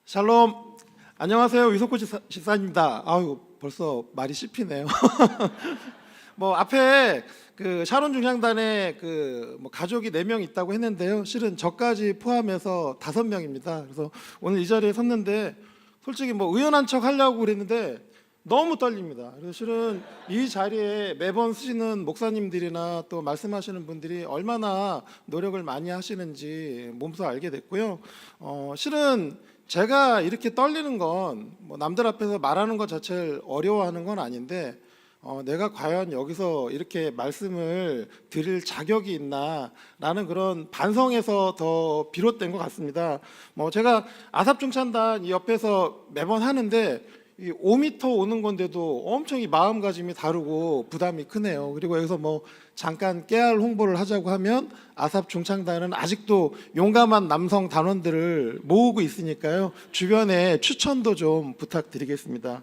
샬롬. 안녕하세요. 위석구 집사입니다. 아유, 벌써 말이 씹히네요. 뭐 앞에 그 샤론 중향단에 뭐 가족이 4명 있다고 했는데요. 실은 저까지 포함해서 5명입니다. 그래서 오늘 이 자리에 섰는데 솔직히 뭐 의연한 척 하려고 그랬는데 너무 떨립니다. 그래서 실은 이 자리에 매번 쓰시는 목사님들이나 또 말씀하시는 분들이 얼마나 노력을 많이 하시는지 몸소 알게 됐고요. 실은 제가 이렇게 떨리는 건 뭐 남들 앞에서 말하는 것 자체를 어려워하는 건 아닌데 내가 과연 여기서 이렇게 말씀을 드릴 자격이 있나라는 그런 반성에서 더 비롯된 것 같습니다. 뭐 제가 아삽중찬단 이 옆에서 매번 하는데 이 5m 오는 건데도 엄청 이 마음가짐이 다르고 부담이 크네요. 그리고 여기서 뭐 잠깐 깨알 홍보를 하자고 하면 아삽 중창단은 아직도 용감한 남성 단원들을 모으고 있으니까요. 주변에 추천도 좀 부탁드리겠습니다.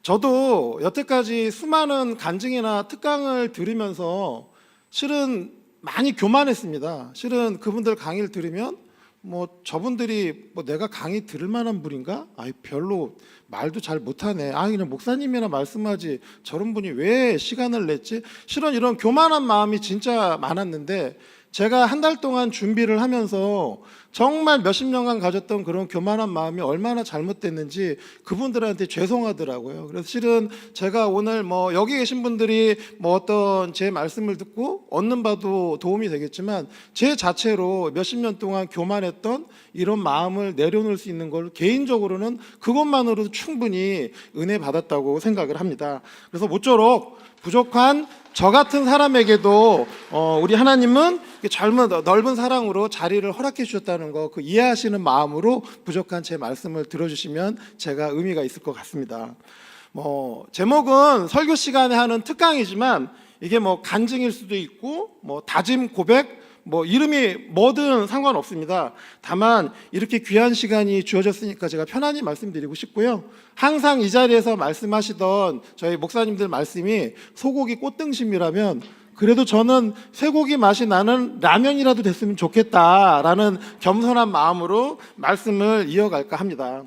저도 여태까지 수많은 간증이나 특강을 들으면서 실은 많이 교만했습니다. 실은 그분들 강의를 들으면 뭐 저분들이 뭐 내가 강의 들을 만한 분인가? 아이 별로 말도 잘 못하네. 아 그냥 목사님이나 말씀하지 저런 분이 왜 시간을 냈지? 실은 이런 교만한 마음이 진짜 많았는데 제가 한 달 동안 준비를 하면서 정말 몇십 년간 가졌던 그런 교만한 마음이 얼마나 잘못됐는지 그분들한테 죄송하더라고요. 그래서 실은 제가 오늘 뭐 여기 계신 분들이 뭐 어떤 제 말씀을 듣고 얻는 바도 도움이 되겠지만 제 자체로 몇십 년 동안 교만했던 이런 마음을 내려놓을 수 있는 걸 개인적으로는 그것만으로도 충분히 은혜 받았다고 생각을 합니다. 그래서 모쪼록 부족한 저 같은 사람에게도 우리 하나님은 젊은 넓은 사랑으로 자리를 허락해 주셨다는 거 그 이해하시는 마음으로 부족한 제 말씀을 들어주시면 제가 의미가 있을 것 같습니다. 뭐 제목은 설교 시간에 하는 특강이지만 이게 뭐 간증일 수도 있고 뭐 다짐 고백 뭐 이름이 뭐든 상관없습니다. 다만 이렇게 귀한 시간이 주어졌으니까 제가 편안히 말씀드리고 싶고요. 항상 이 자리에서 말씀하시던 저희 목사님들 말씀이 소고기 꽃등심이라면 그래도 저는 쇠고기 맛이 나는 라면이라도 됐으면 좋겠다라는 겸손한 마음으로 말씀을 이어갈까 합니다.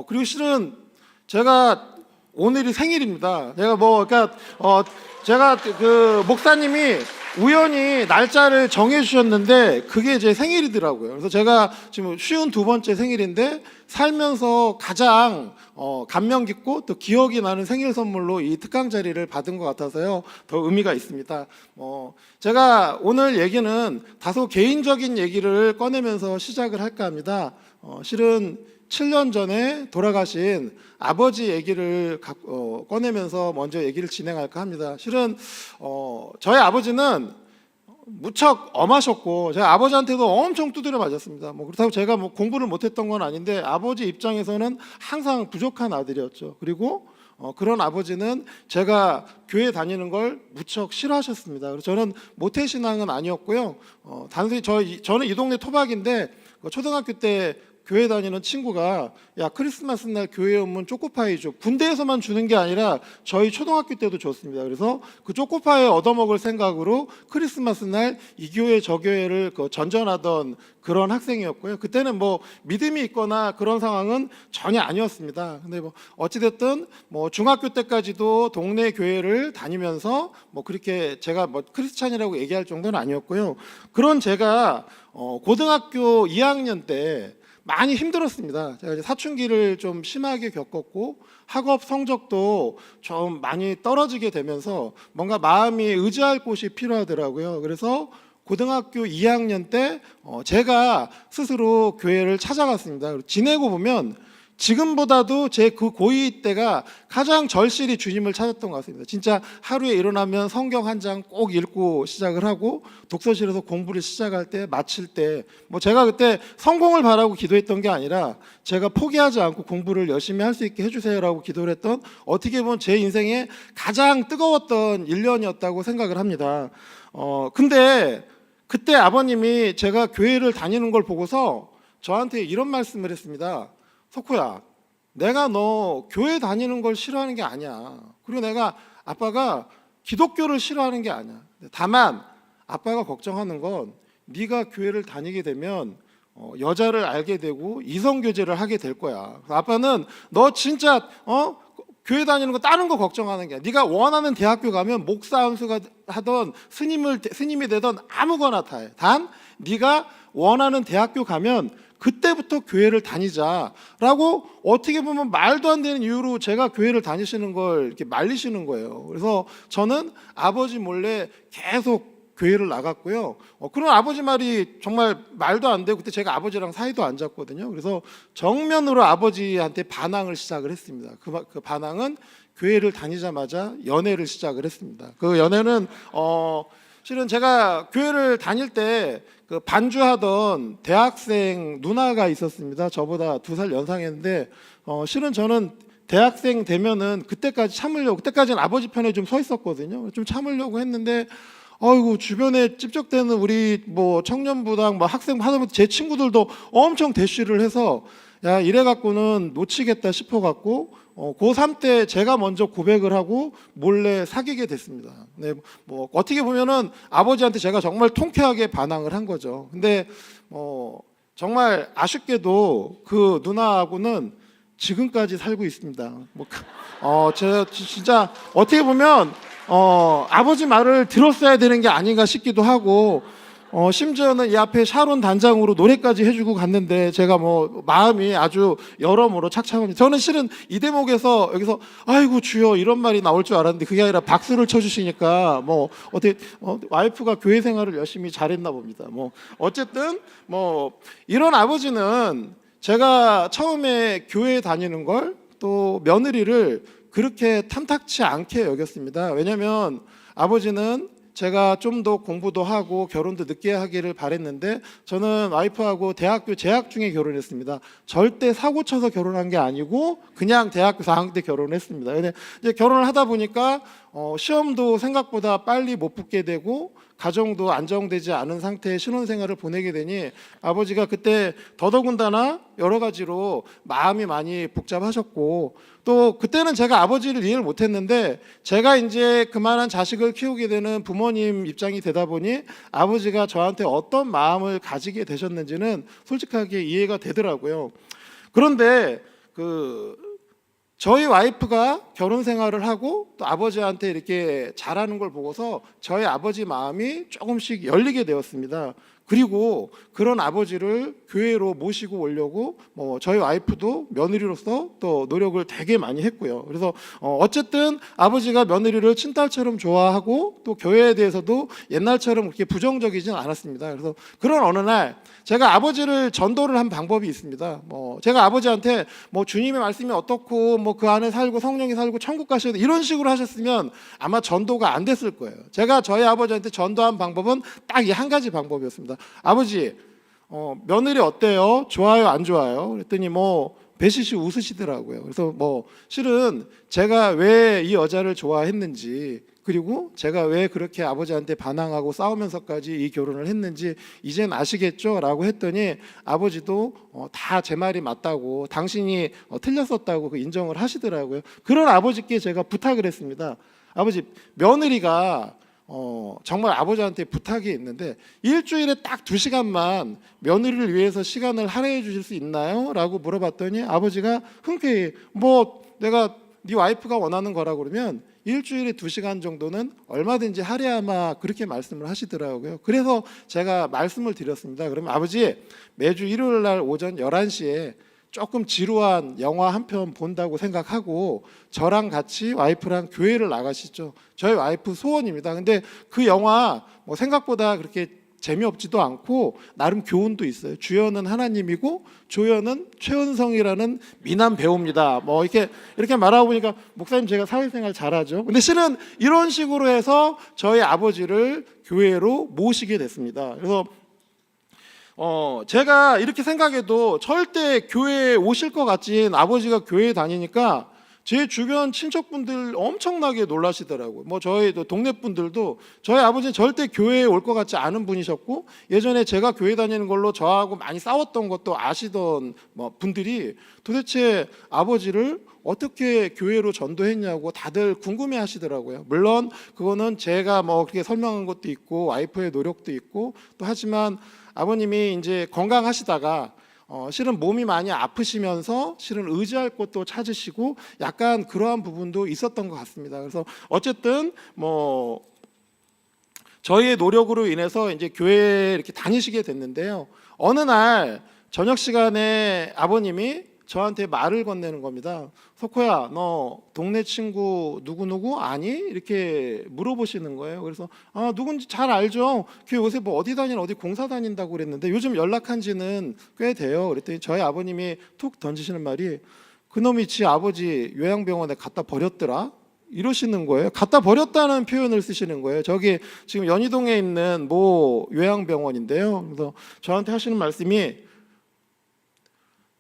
그리고 실은 제가 오늘이 생일입니다. 제가 제가 그 목사님이 우연히 날짜를 정해 주셨는데 그게 제 생일이더라고요. 그래서 제가 지금 52번째 생일인데 살면서 가장 감명 깊고 또 기억이 나는 생일 선물로 이 특강 자리를 받은 것 같아서요. 더 의미가 있습니다. 제가 오늘 얘기는 다소 개인적인 얘기를 꺼내면서 시작을 할까 합니다. 실은 7년 전에 돌아가신 아버지 얘기를 꺼내면서 먼저 얘기를 진행할까 합니다. 실은 저희 아버지는 무척 엄하셨고 제가 아버지한테도 엄청 두드려 맞았습니다. 뭐 그렇다고 제가 뭐 공부를 못했던 건 아닌데 아버지 입장에서는 항상 부족한 아들이었죠. 그리고 그런 아버지는 제가 교회 다니는 걸 무척 싫어하셨습니다. 그래서 저는 모태신앙은 아니었고요. 단순히 저는 이 동네 토박인데 초등학교 때 교회 다니는 친구가 야 크리스마스 날 교회에 오면 초코파이 줘. 군대에서만 주는 게 아니라 저희 초등학교 때도 줬습니다. 그래서 그 초코파이 얻어먹을 생각으로 크리스마스 날 이 교회 저 교회를 전전하던 그런 학생이었고요. 그때는 뭐 믿음이 있거나 그런 상황은 전혀 아니었습니다. 근데 뭐 어찌됐든 뭐 중학교 때까지도 동네 교회를 다니면서 뭐 그렇게 제가 뭐 크리스찬이라고 얘기할 정도는 아니었고요. 그런 제가 고등학교 2학년 때 많이 힘들었습니다. 제가 이제 사춘기를 좀 심하게 겪었고 학업 성적도 좀 많이 떨어지게 되면서 뭔가 마음이 의지할 곳이 필요하더라고요. 그래서 고등학교 2학년 때 제가 스스로 교회를 찾아갔습니다. 지내고 보면 지금보다도 제 그 고2 때가 가장 절실히 주님을 찾았던 것 같습니다. 진짜 하루에 일어나면 성경 한 장 꼭 읽고 시작을 하고 독서실에서 공부를 시작할 때 마칠 때 뭐 제가 그때 성공을 바라고 기도했던 게 아니라 제가 포기하지 않고 공부를 열심히 할 수 있게 해주세요라고 기도를 했던 어떻게 보면 제 인생에 가장 뜨거웠던 1년이었다고 생각을 합니다. 근데 그때 아버님이 제가 교회를 다니는 걸 보고서 저한테 이런 말씀을 했습니다. 석호야, 내가 너 교회 다니는 걸 싫어하는 게 아니야. 그리고 내가 아빠가 기독교를 싫어하는 게 아니야. 다만 아빠가 걱정하는 건 네가 교회를 다니게 되면 여자를 알게 되고 이성 교제를 하게 될 거야. 아빠는 너 진짜 교회 다니는 거 다른 거 걱정하는 게 아니야. 네가 원하는 대학교 가면 목사 안수가 하던 스님이 되던 아무거나 다 해. 단 네가 원하는 대학교 가면 그때부터 교회를 다니자라고 어떻게 보면 말도 안 되는 이유로 제가 교회를 다니시는 걸 이렇게 말리시는 거예요. 그래서 저는 아버지 몰래 계속 교회를 나갔고요. 그런 아버지 말이 정말 말도 안 되고 그때 제가 아버지랑 사이도 안 좋았거든요. 그래서 정면으로 아버지한테 반항을 시작을 했습니다. 그 반항은 교회를 다니자마자 연애를 시작을 했습니다. 그 연애는 실은 제가 교회를 다닐 때 그 반주하던 대학생 누나가 있었습니다. 저보다 2살 연상했는데 실은 저는 대학생 되면은 그때까지 참으려고, 그때까지는 아버지 편에 좀 서 있었거든요. 좀 참으려고 했는데 아이고 주변에 찝쩍대는 우리 뭐 청년부당 뭐 학생 하다못해 제 친구들도 엄청 대쉬를 해서 야 이래 갖고는 놓치겠다 싶어 갖고 고3 때 제가 먼저 고백을 하고 몰래 사귀게 됐습니다. 네, 뭐 어떻게 보면은 아버지한테 제가 정말 통쾌하게 반항을 한 거죠. 근데 정말 아쉽게도 그 누나하고는 지금까지 살고 있습니다. 제가 진짜 어떻게 보면 아버지 말을 들었어야 되는 게 아닌가 싶기도 하고 심지어는 이 앞에 샤론 단장으로 노래까지 해주고 갔는데 제가 마음이 아주 여러모로 착잡합니다. 저는 실은 이 대목에서 여기서 아이고 주여 이런 말이 나올 줄 알았는데 그게 아니라 박수를 쳐주시니까 어떻게 와이프가 교회 생활을 열심히 잘했나 봅니다. 어쨌든 이런 아버지는 제가 처음에 교회 다니는 걸 또 며느리를 그렇게 탐탁치 않게 여겼습니다. 왜냐하면 아버지는 제가 좀 더 공부도 하고 결혼도 늦게 하기를 바랬는데 저는 와이프하고 대학교 재학 중에 결혼했습니다. 절대 사고 쳐서 결혼한 게 아니고 그냥 대학교 4학년 때 결혼했습니다. 근데 이제 결혼을 하다 보니까 시험도 생각보다 빨리 못 붙게 되고 가정도 안정되지 않은 상태의 신혼생활을 보내게 되니 아버지가 그때 더더군다나 여러 가지로 마음이 많이 복잡하셨고 또 그때는 제가 아버지를 이해를 못했는데 제가 이제 그만한 자식을 키우게 되는 부모님 입장이 되다 보니 아버지가 저한테 어떤 마음을 가지게 되셨는지는 솔직하게 이해가 되더라고요. 그런데 저희 와이프가 결혼 생활을 하고 또 아버지한테 이렇게 잘하는 걸 보고서 저희 아버지 마음이 조금씩 열리게 되었습니다. 그리고 그런 아버지를 교회로 모시고 오려고 저희 와이프도 며느리로서 또 노력을 되게 많이 했고요. 그래서 어쨌든 아버지가 며느리를 친딸처럼 좋아하고 또 교회에 대해서도 옛날처럼 그렇게 부정적이진 않았습니다. 그래서 그런 어느 날 제가 아버지를 전도를 한 방법이 있습니다. 제가 아버지한테 주님의 말씀이 어떻고 그 안에 살고 성령이 살고 천국 가셔야 돼 이런 식으로 하셨으면 아마 전도가 안 됐을 거예요. 제가 저희 아버지한테 전도한 방법은 딱 이 한 가지 방법이었습니다. 아버지 며느리 어때요? 좋아요 안 좋아요? 그랬더니 배시시 웃으시더라고요. 그래서 실은 제가 왜 이 여자를 좋아했는지 그리고 제가 왜 그렇게 아버지한테 반항하고 싸우면서까지 이 결혼을 했는지 이젠 아시겠죠? 라고 했더니 아버지도 다 제 말이 맞다고 당신이 틀렸었다고 인정을 하시더라고요. 그런 아버지께 제가 부탁을 했습니다. 아버지 며느리가 정말 아버지한테 부탁이 있는데 일주일에 딱 2시간만 며느리를 위해서 시간을 할애해 주실 수 있나요? 라고 물어봤더니 아버지가 흔쾌히 내가 네 와이프가 원하는 거라고 그러면 일주일에 2시간 정도는 얼마든지 할애하마 그렇게 말씀을 하시더라고요. 그래서 제가 말씀을 드렸습니다. 그러면 아버지 매주 일요일 날 오전 11시에 조금 지루한 영화 한 편 본다고 생각하고 저랑 같이 와이프랑 교회를 나가시죠. 저희 와이프 소원입니다. 근데 그 영화 생각보다 그렇게 재미없지도 않고 나름 교훈도 있어요. 주연은 하나님이고 조연은 최은성이라는 미남 배우입니다. 이렇게 말하고 보니까 목사님 제가 사회생활 잘하죠. 근데 실은 이런 식으로 해서 저희 아버지를 교회로 모시게 됐습니다. 그래서 제가 이렇게 생각해도 절대 교회에 오실 것 같진 아버지가 교회에 다니니까 제 주변 친척분들 엄청나게 놀라시더라고요. 뭐 저희 동네 분들도 저희 아버지는 절대 교회에 올 것 같지 않은 분이셨고, 예전에 제가 교회 다니는 걸로 저하고 많이 싸웠던 것도 아시던 분들이 도대체 아버지를 어떻게 교회로 전도했냐고 다들 궁금해 하시더라고요. 물론 그거는 제가 뭐 그렇게 설명한 것도 있고 와이프의 노력도 있고, 또 하지만 아버님이 이제 건강하시다가 실은 몸이 많이 아프시면서 실은 의지할 곳도 찾으시고 약간 그러한 부분도 있었던 것 같습니다. 그래서 어쨌든 뭐 저희의 노력으로 인해서 이제 교회에 이렇게 다니시게 됐는데요. 어느 날 저녁 시간에 아버님이 저한테 말을 건네는 겁니다. 석호야, 너 동네 친구 누구누구 아니? 이렇게 물어보시는 거예요. 그래서 누군지 잘 알죠. 그 요새 뭐 어디 다니는 어디 공사 다닌다고 그랬는데 요즘 연락한 지는 꽤 돼요. 그랬더니 저희 아버님이 툭 던지시는 말이, 그놈이 지 아버지 요양병원에 갖다 버렸더라, 이러시는 거예요. 갖다 버렸다는 표현을 쓰시는 거예요. 저기 지금 연희동에 있는 모 요양병원인데요. 그래서 저한테 하시는 말씀이,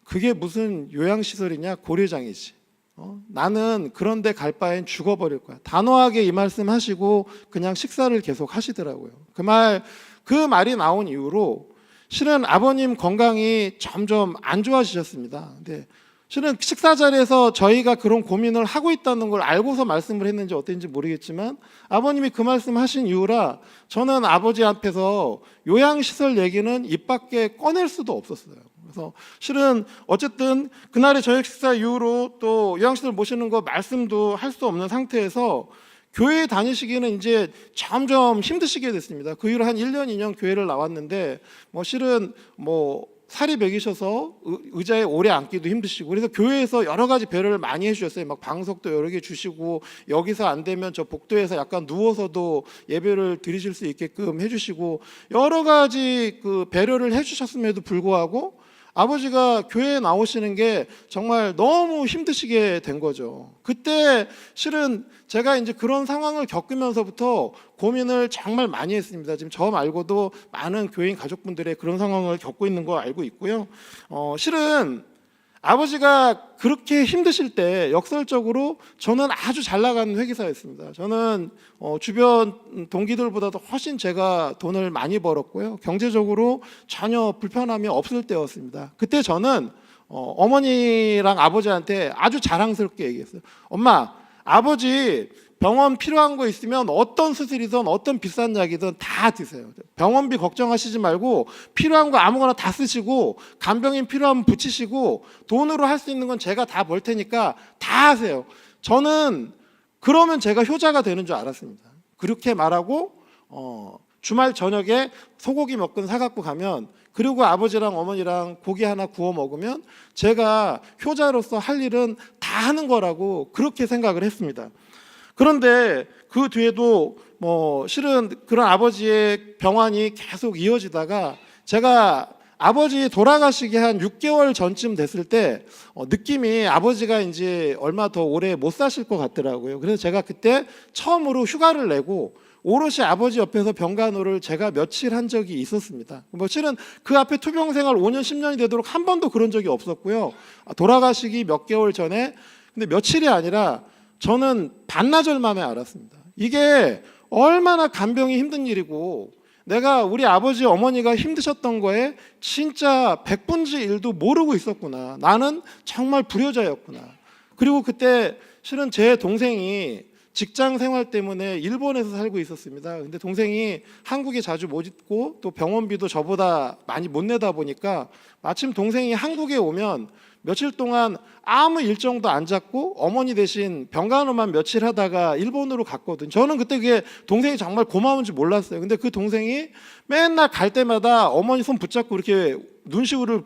그게 무슨 요양시설이냐, 고려장이지. 나는 그런 데 갈 바엔 죽어버릴 거야. 단호하게 이 말씀 하시고 그냥 식사를 계속 하시더라고요. 그 말이 나온 이후로 실은 아버님 건강이 점점 안 좋아지셨습니다. 근데 실은 식사 자리에서 저희가 그런 고민을 하고 있다는 걸 알고서 말씀을 했는지 어땠는지 모르겠지만 아버님이 그 말씀 하신 이후라 저는 아버지 앞에서 요양시설 얘기는 입 밖에 꺼낼 수도 없었어요. 그래서 실은 어쨌든 그날의 저녁 식사 이후로 또 요양시설 모시는 거 말씀도 할 수 없는 상태에서 교회 다니시기는 이제 점점 힘드시게 됐습니다. 그 이후로 한 1년, 2년 교회를 나왔는데 실은 살이 배기셔서 의자에 오래 앉기도 힘드시고, 그래서 교회에서 여러 가지 배려를 많이 해주셨어요. 막 방석도 여러 개 주시고, 여기서 안 되면 저 복도에서 약간 누워서도 예배를 드리실 수 있게끔 해주시고, 여러 가지 그 배려를 해주셨음에도 불구하고 아버지가 교회에 나오시는 게 정말 너무 힘드시게 된 거죠. 그때 실은 제가 이제 그런 상황을 겪으면서부터 고민을 정말 많이 했습니다. 지금 저 말고도 많은 교인 가족분들의 그런 상황을 겪고 있는 거 알고 있고요. 실은 아버지가 그렇게 힘드실 때 역설적으로 저는 아주 잘 나가는 회계사였습니다. 저는 주변 동기들보다도 훨씬 제가 돈을 많이 벌었고요. 경제적으로 전혀 불편함이 없을 때였습니다. 그때 저는 어머니랑 아버지한테 아주 자랑스럽게 얘기했어요. 엄마, 아버지 병원 필요한 거 있으면 어떤 수술이든 어떤 비싼 약이든 다 드세요. 병원비 걱정하시지 말고 필요한 거 아무거나 다 쓰시고, 간병인 필요하면 붙이시고, 돈으로 할 수 있는 건 제가 다 벌 테니까 다 하세요. 저는 그러면 제가 효자가 되는 줄 알았습니다. 그렇게 말하고 주말 저녁에 소고기 몇 근 사갖고 가면, 그리고 아버지랑 어머니랑 고기 하나 구워 먹으면 제가 효자로서 할 일은 다 하는 거라고 그렇게 생각을 했습니다. 그런데 그 뒤에도 실은 그런 아버지의 병환이 계속 이어지다가 제가 아버지 돌아가시기 한 6개월 전쯤 됐을 때 느낌이 아버지가 이제 얼마 더 오래 못 사실 것 같더라고요. 그래서 제가 그때 처음으로 휴가를 내고 오롯이 아버지 옆에서 병간호를 제가 며칠 한 적이 있었습니다. 실은 그 앞에 투병 생활 5년 10년이 되도록 한 번도 그런 적이 없었고요. 돌아가시기 몇 개월 전에, 근데 며칠이 아니라 저는 반나절 만에 알았습니다. 이게 얼마나 간병이 힘든 일이고, 내가 우리 아버지 어머니가 힘드셨던 거에 진짜 백분지 1도 모르고 있었구나. 나는 정말 불효자였구나. 그리고 그때 실은 제 동생이 직장 생활 때문에 일본에서 살고 있었습니다. 근데 동생이 한국에 자주 못 있고 또 병원비도 저보다 많이 못 내다 보니까 마침 동생이 한국에 오면 며칠 동안 아무 일정도 안 잡고 어머니 대신 병간호만 며칠 하다가 일본으로 갔거든요. 저는 그때 그게 동생이 정말 고마운지 몰랐어요. 근데 그 동생이 맨날 갈 때마다 어머니 손 붙잡고 이렇게 눈시울을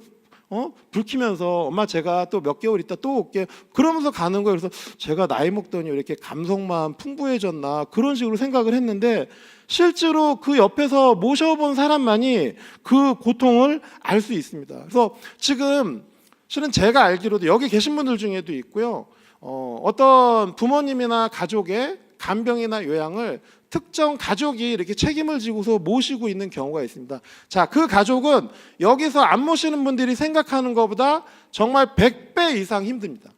붉히면서 엄마 제가 또 몇 개월 있다 또 올게 그러면서 가는 거예요. 그래서 제가 나이 먹더니 이렇게 감성만 풍부해졌나 그런 식으로 생각을 했는데, 실제로 그 옆에서 모셔본 사람만이 그 고통을 알 수 있습니다. 그래서 지금 실은 제가 알기로도 여기 계신 분들 중에도 있고요, 어떤 부모님이나 가족의 간병이나 요양을 특정 가족이 이렇게 책임을 지고서 모시고 있는 경우가 있습니다. 자, 그 가족은 여기서 안 모시는 분들이 생각하는 것보다 정말 100배 이상 힘듭니다.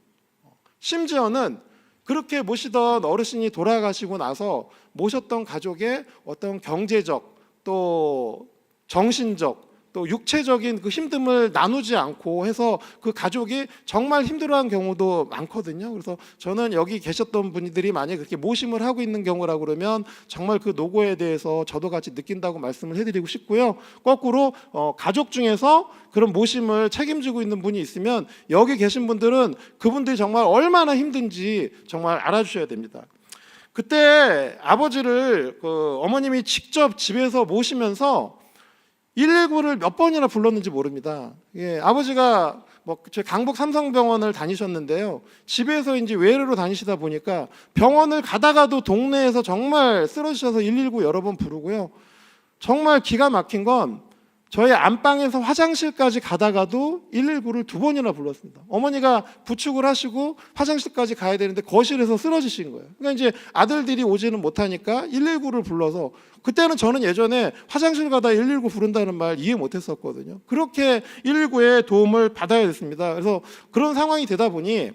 심지어는 그렇게 모시던 어르신이 돌아가시고 나서 모셨던 가족의 어떤 경제적 또 정신적 또 육체적인 그 힘듦을 나누지 않고 해서 그 가족이 정말 힘들어한 경우도 많거든요. 그래서 저는 여기 계셨던 분들이 만약에 그렇게 모심을 하고 있는 경우라 그러면 정말 그 노고에 대해서 저도 같이 느낀다고 말씀을 해드리고 싶고요. 거꾸로 가족 중에서 그런 모심을 책임지고 있는 분이 있으면 여기 계신 분들은 그분들이 정말 얼마나 힘든지 정말 알아주셔야 됩니다. 그때 아버지를 어머님이 직접 집에서 모시면서 119를 몇 번이나 불렀는지 모릅니다. 예, 아버지가 저 강북 삼성병원을 다니셨는데요. 집에서인지 외래로 다니시다 보니까 병원을 가다가도 동네에서 정말 쓰러지셔서 119 여러 번 부르고요. 정말 기가 막힌 건 저희 안방에서 화장실까지 가다가도 119를 2번이나 불렀습니다. 어머니가 부축을 하시고 화장실까지 가야 되는데 거실에서 쓰러지신 거예요. 그러니까 이제 아들들이 오지는 못하니까 119를 불러서, 그때는 저는 예전에 화장실 가다 119 부른다는 말 이해 못했었거든요. 그렇게 119의 도움을 받아야 됐습니다. 그래서 그런 상황이 되다 보니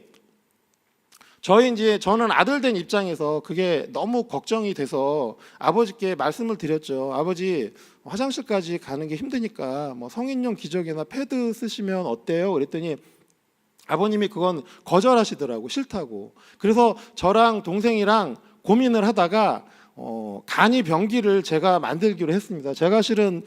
저는 아들 된 입장에서 그게 너무 걱정이 돼서 아버지께 말씀을 드렸죠. 아버지, 화장실까지 가는 게 힘드니까 성인용 기저귀나 패드 쓰시면 어때요? 그랬더니 아버님이 그건 거절하시더라고, 싫다고. 그래서 저랑 동생이랑 고민을 하다가 간이 병기를 제가 만들기로 했습니다. 제가 실은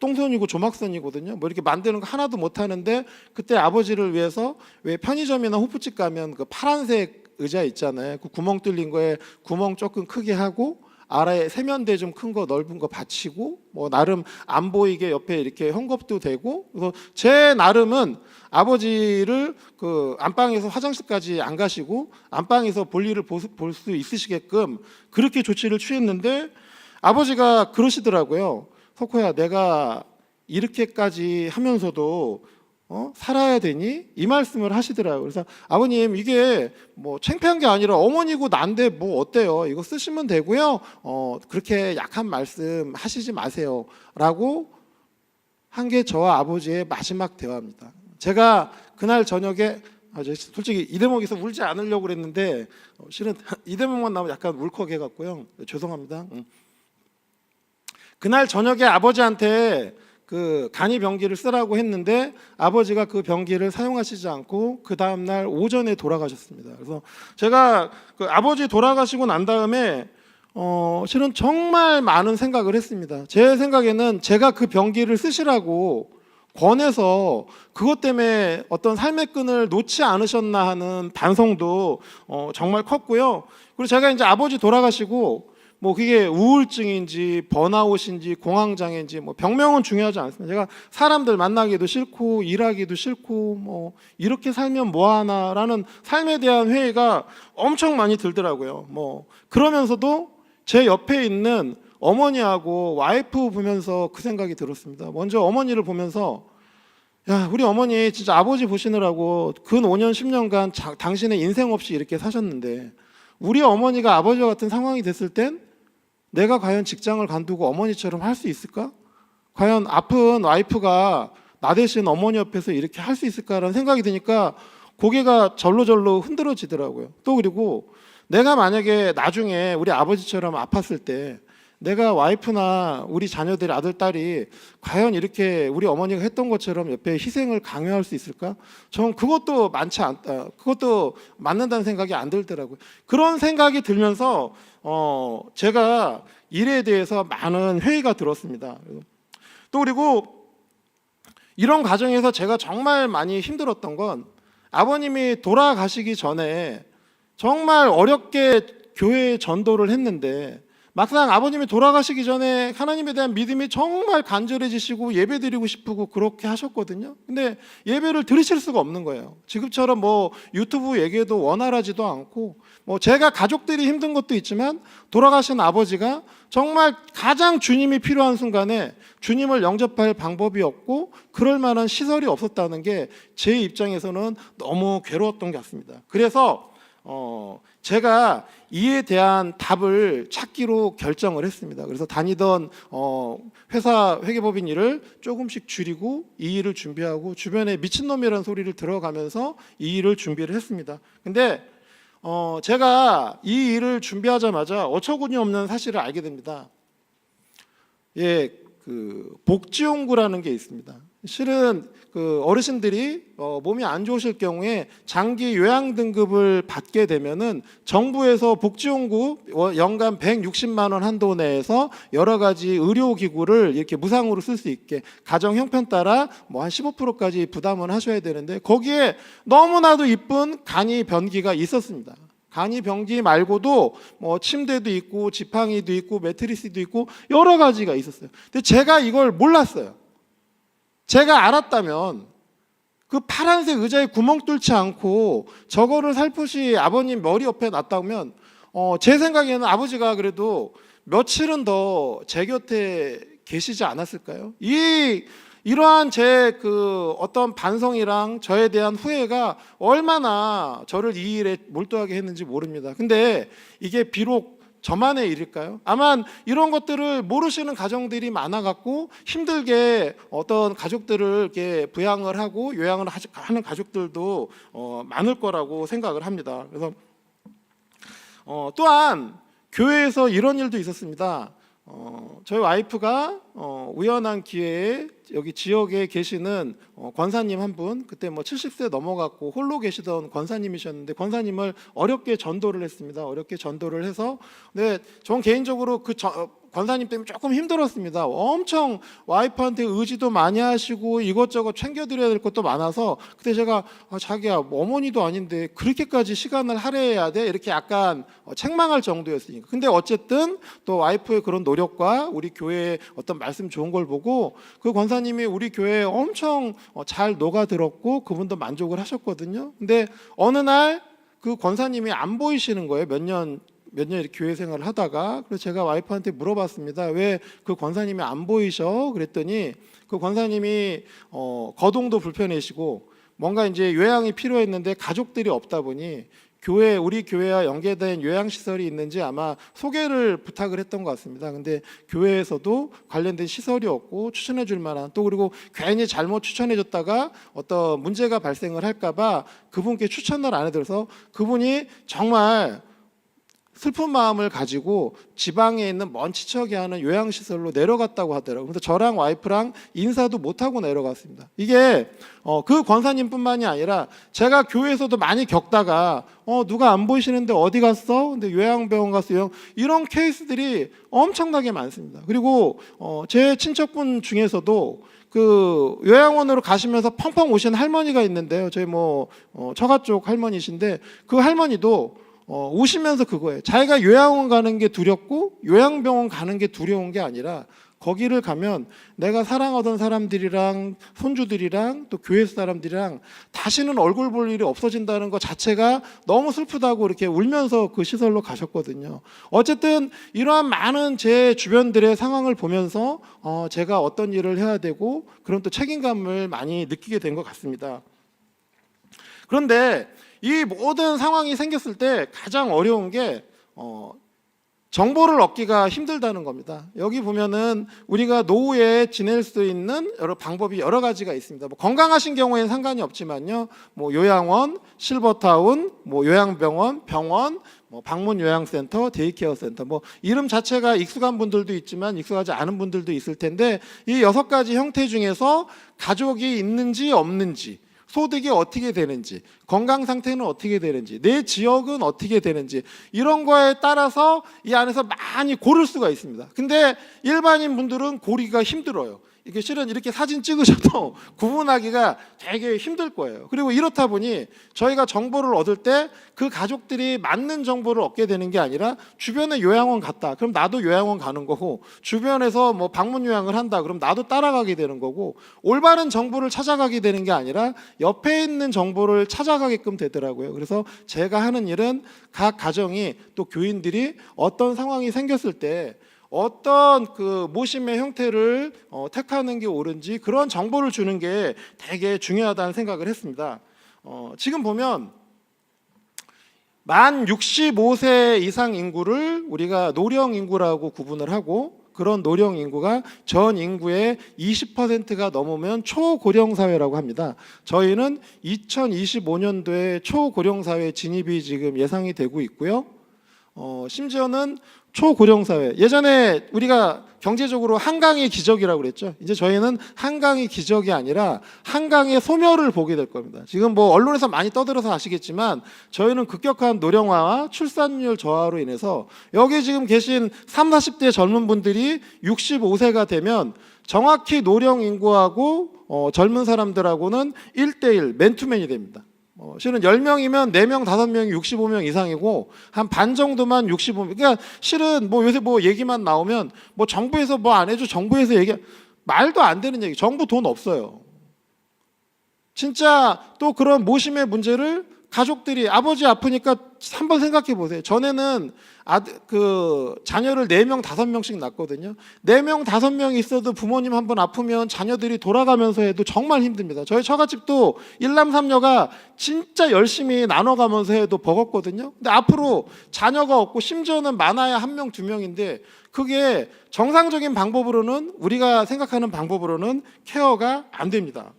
똥손이고 조막선이거든요. 이렇게 만드는 거 하나도 못 하는데, 그때 아버지를 위해서 왜 편의점이나 호프집 가면 그 파란색 의자 있잖아요. 그 구멍 뚫린 거에 구멍 조금 크게 하고 아래에 세면대 좀 큰 거 넓은 거 받치고 나름 안 보이게 옆에 이렇게 헝겊도 되고, 그래서 제 나름은 아버지를 그 안방에서 화장실까지 안 가시고 안방에서 볼일을 볼 수 있으시게끔 그렇게 조치를 취했는데, 아버지가 그러시더라고요. 석호야, 내가 이렇게까지 하면서도 살아야 되니? 이 말씀을 하시더라고요. 그래서 아버님, 이게 창피한 게 아니라 어머니고 난데 어때요? 이거 쓰시면 되고요. 그렇게 약한 말씀 하시지 마세요. 라고 한 게 저와 아버지의 마지막 대화입니다. 제가 그날 저녁에 솔직히 이 대목에서 울지 않으려고 그랬는데 실은 이 대목만 나오면 약간 울컥해갖고요. 죄송합니다. 그날 저녁에 아버지한테 그 간이 병기를 쓰라고 했는데 아버지가 그 병기를 사용하시지 않고 그 다음날 오전에 돌아가셨습니다. 그래서 제가 그 아버지 돌아가시고 난 다음에 실은 정말 많은 생각을 했습니다. 제 생각에는 제가 그 병기를 쓰시라고 권해서 그것 때문에 어떤 삶의 끈을 놓지 않으셨나 하는 반성도 정말 컸고요. 그리고 제가 이제 아버지 돌아가시고 그게 우울증인지 번아웃인지 공황장애인지 병명은 중요하지 않습니다. 제가 사람들 만나기도 싫고 일하기도 싫고 이렇게 살면 뭐하나라는 삶에 대한 회의가 엄청 많이 들더라고요. 그러면서도 제 옆에 있는 어머니하고 와이프 보면서 그 생각이 들었습니다. 먼저 어머니를 보면서, 야, 우리 어머니 진짜 아버지 보시느라고 근 5년 10년간 당신의 인생 없이 이렇게 사셨는데, 우리 어머니가 아버지와 같은 상황이 됐을 땐 내가 과연 직장을 관두고 어머니처럼 할 수 있을까? 과연 아픈 와이프가 나 대신 어머니 옆에서 이렇게 할 수 있을까라는 생각이 드니까 고개가 절로절로 흔들어지더라고요. 또 그리고 내가 만약에 나중에 우리 아버지처럼 아팠을 때 내가 와이프나 우리 자녀들 아들 딸이 과연 이렇게 우리 어머니가 했던 것처럼 옆에 희생을 강요할 수 있을까? 전 그것도 그것도 맞는다는 생각이 안 들더라고요. 그런 생각이 들면서 제가 일에 대해서 많은 회의가 들었습니다. 또 그리고 이런 과정에서 제가 정말 많이 힘들었던 건, 아버님이 돌아가시기 전에 정말 어렵게 교회에 전도를 했는데 막상 아버님이 돌아가시기 전에 하나님에 대한 믿음이 정말 간절해지시고 예배드리고 싶고 그렇게 하셨거든요. 근데 예배를 드리실 수가 없는 거예요. 지금처럼 유튜브 얘기해도 원활하지도 않고, 제가 가족들이 힘든 것도 있지만 돌아가신 아버지가 정말 가장 주님이 필요한 순간에 주님을 영접할 방법이 없고 그럴 만한 시설이 없었다는 게 제 입장에서는 너무 괴로웠던 것 같습니다. 그래서 제가 이에 대한 답을 찾기로 결정을 했습니다. 그래서 다니던 회사 회계법인 일을 조금씩 줄이고 이 일을 준비하고 주변에 미친놈이라는 소리를 들어가면서 이 일을 준비를 했습니다. 근데 제가 이 일을 준비하자마자 어처구니 없는 사실을 알게 됩니다. 예, 그 복지용구라는 게 있습니다. 실은 그 어르신들이 몸이 안 좋으실 경우에 장기 요양 등급을 받게 되면은 정부에서 복지용구 연간 160만 원 한도 내에서 여러 가지 의료기구를 이렇게 무상으로 쓸 수 있게 가정 형편 따라 뭐 한 15%까지 부담을 하셔야 되는데 거기에 너무나도 이쁜 간이 변기가 있었습니다. 간이 변기 말고도 뭐 침대도 있고 지팡이도 있고 매트리스도 있고 여러 가지가 있었어요. 근데 제가 이걸 몰랐어요. 제가 알았다면 그 파란색 의자에 구멍 뚫지 않고 저거를 살포시 아버님 머리 옆에 놨다면 제 생각에는 아버지가 그래도 며칠은 더 제 곁에 계시지 않았을까요? 이러한 제 그 어떤 반성이랑 저에 대한 후회가 얼마나 저를 이 일에 몰두하게 했는지 모릅니다. 근데 이게 비록 저만의 일일까요? 아마 이런 것들을 모르시는 가정들이 많아갖고 힘들게 어떤 가족들을 이렇게 부양을 하고 요양을 하는 가족들도 많을 거라고 생각을 합니다. 그래서 또한 교회에서 이런 일도 있었습니다. 저희 와이프가 우연한 기회에 여기 지역에 계시는 권사님 한 분, 그때 뭐 70세 넘어갔고 홀로 계시던 권사님이셨는데 권사님을 어렵게 전도를 했습니다. 어렵게 전도를 해서, 근데 전 개인적으로 권사님 때문에 조금 힘들었습니다. 엄청 와이프한테 의지도 많이 하시고 이것저것 챙겨드려야 될 것도 많아서 그때 제가 자기야 어머니도 아닌데 그렇게까지 시간을 할애해야 돼? 이렇게 약간 책망할 정도였으니까. 근데 어쨌든 또 와이프의 그런 노력과 우리 교회의 어떤 말씀 좋은 걸 보고 그 권사님이 우리 교회에 엄청 잘 녹아들었고 그분도 만족을 하셨거든요. 근데 어느 날 그 권사님이 안 보이시는 거예요. 몇 년 이렇게 교회 생활을 하다가. 그래서 제가 와이프한테 물어봤습니다. 왜 그 권사님이 안 보이셔? 그랬더니 그 권사님이 거동도 불편해지고 뭔가 이제 요양이 필요했는데 가족들이 없다 보니 우리 교회와 연계된 요양시설이 있는지 아마 소개를 부탁을 했던 것 같습니다. 근데 교회에서도 관련된 시설이 없고 추천해 줄 만한, 또 그리고 괜히 잘못 추천해 줬다가 어떤 문제가 발생을 할까봐 그분께 추천을 안 해드려서 그분이 정말 슬픈 마음을 가지고 지방에 있는 먼 치척이 하는 요양시설로 내려갔다고 하더라고요. 그래서 저랑 와이프랑 인사도 못하고 내려갔습니다. 이게 그 권사님뿐만이 아니라 제가 교회에서도 많이 겪다가 누가 안 보이시는데 어디 갔어? 근데 요양병원 갔어요. 이런 케이스들이 엄청나게 많습니다. 그리고 제 친척분 중에서도 그 요양원으로 가시면서 펑펑 오신 할머니가 있는데요. 저희 처가 쪽 할머니신데 그 할머니도 오시면서 그거예요. 자기가 요양원 가는 게 두렵고 요양병원 가는 게 두려운 게 아니라 거기를 가면 내가 사랑하던 사람들이랑 손주들이랑 또 교회 사람들이랑 다시는 얼굴 볼 일이 없어진다는 것 자체가 너무 슬프다고 이렇게 울면서 그 시설로 가셨거든요. 어쨌든 이러한 많은 제 주변들의 상황을 보면서 제가 어떤 일을 해야 되고 그런 또 책임감을 많이 느끼게 된 것 같습니다. 그런데 이 모든 상황이 생겼을 때 가장 어려운 게 정보를 얻기가 힘들다는 겁니다. 여기 보면은 우리가 노후에 지낼 수 있는 방법이 여러 가지가 있습니다. 건강하신 경우에는 상관이 없지만요. 요양원, 실버타운, 요양병원, 병원, 방문 요양센터, 데이케어 센터, 이름 자체가 익숙한 분들도 있지만 익숙하지 않은 분들도 있을 텐데 이 6가지 형태 중에서 가족이 있는지 없는지, 소득이 어떻게 되는지, 건강 상태는 어떻게 되는지, 내 지역은 어떻게 되는지 이런 거에 따라서 이 안에서 많이 고를 수가 있습니다. 근데 일반인 분들은 고르기가 힘들어요. 이게 실은 이렇게 사진 찍으셔도 구분하기가 되게 힘들 거예요. 그리고 이렇다 보니 저희가 정보를 얻을 때 그 가족들이 맞는 정보를 얻게 되는 게 아니라 주변에 요양원 갔다 그럼 나도 요양원 가는 거고, 주변에서 방문 요양을 한다 그럼 나도 따라가게 되는 거고, 올바른 정보를 찾아가게 되는 게 아니라 옆에 있는 정보를 찾아가게끔 되더라고요. 그래서 제가 하는 일은 각 가정이 또 교인들이 어떤 상황이 생겼을 때 어떤 그 모심의 형태를 택하는 게 옳은지 그런 정보를 주는 게 되게 중요하다는 생각을 했습니다. 지금 보면 만 65세 이상 인구를 우리가 노령 인구라고 구분을 하고, 그런 노령 인구가 전 인구의 20%가 넘으면 초고령 사회라고 합니다. 저희는 2025년도에 초고령 사회 진입이 지금 예상이 되고 있고요. 심지어는 초고령 사회. 예전에 우리가 경제적으로 한강의 기적이라고 그랬죠. 이제 저희는 한강의 기적이 아니라 한강의 소멸을 보게 될 겁니다. 지금 뭐 언론에서 많이 떠들어서 아시겠지만 저희는 급격한 노령화와 출산율 저하로 인해서 여기 지금 계신 30, 40대 젊은 분들이 65세가 되면 정확히 노령 인구하고 젊은 사람들하고는 1대1 맨투맨이 됩니다. 실은 10명이면 4명, 5명이 65명 이상이고 한 반 정도만 65명. 그러니까 실은 뭐 요새 뭐 얘기만 나오면 뭐 정부에서 뭐 안 해줘, 정부에서 얘기, 말도 안 되는 얘기. 정부 돈 없어요. 진짜 또 그런 모심의 문제를 가족들이, 아버지 아프니까 한번 생각해 보세요. 전에는 자녀를 4명, 5명씩 낳거든요. 4명, 5명이 있어도 부모님 한번 아프면 자녀들이 돌아가면서 해도 정말 힘듭니다. 저희 처갓집도 1남 3녀가 진짜 열심히 나눠가면서 해도 버겁거든요. 근데 앞으로 자녀가 없고 심지어는 많아야 1명, 2명인데 그게 정상적인 방법으로는, 우리가 생각하는 방법으로는 케어가 안 됩니다.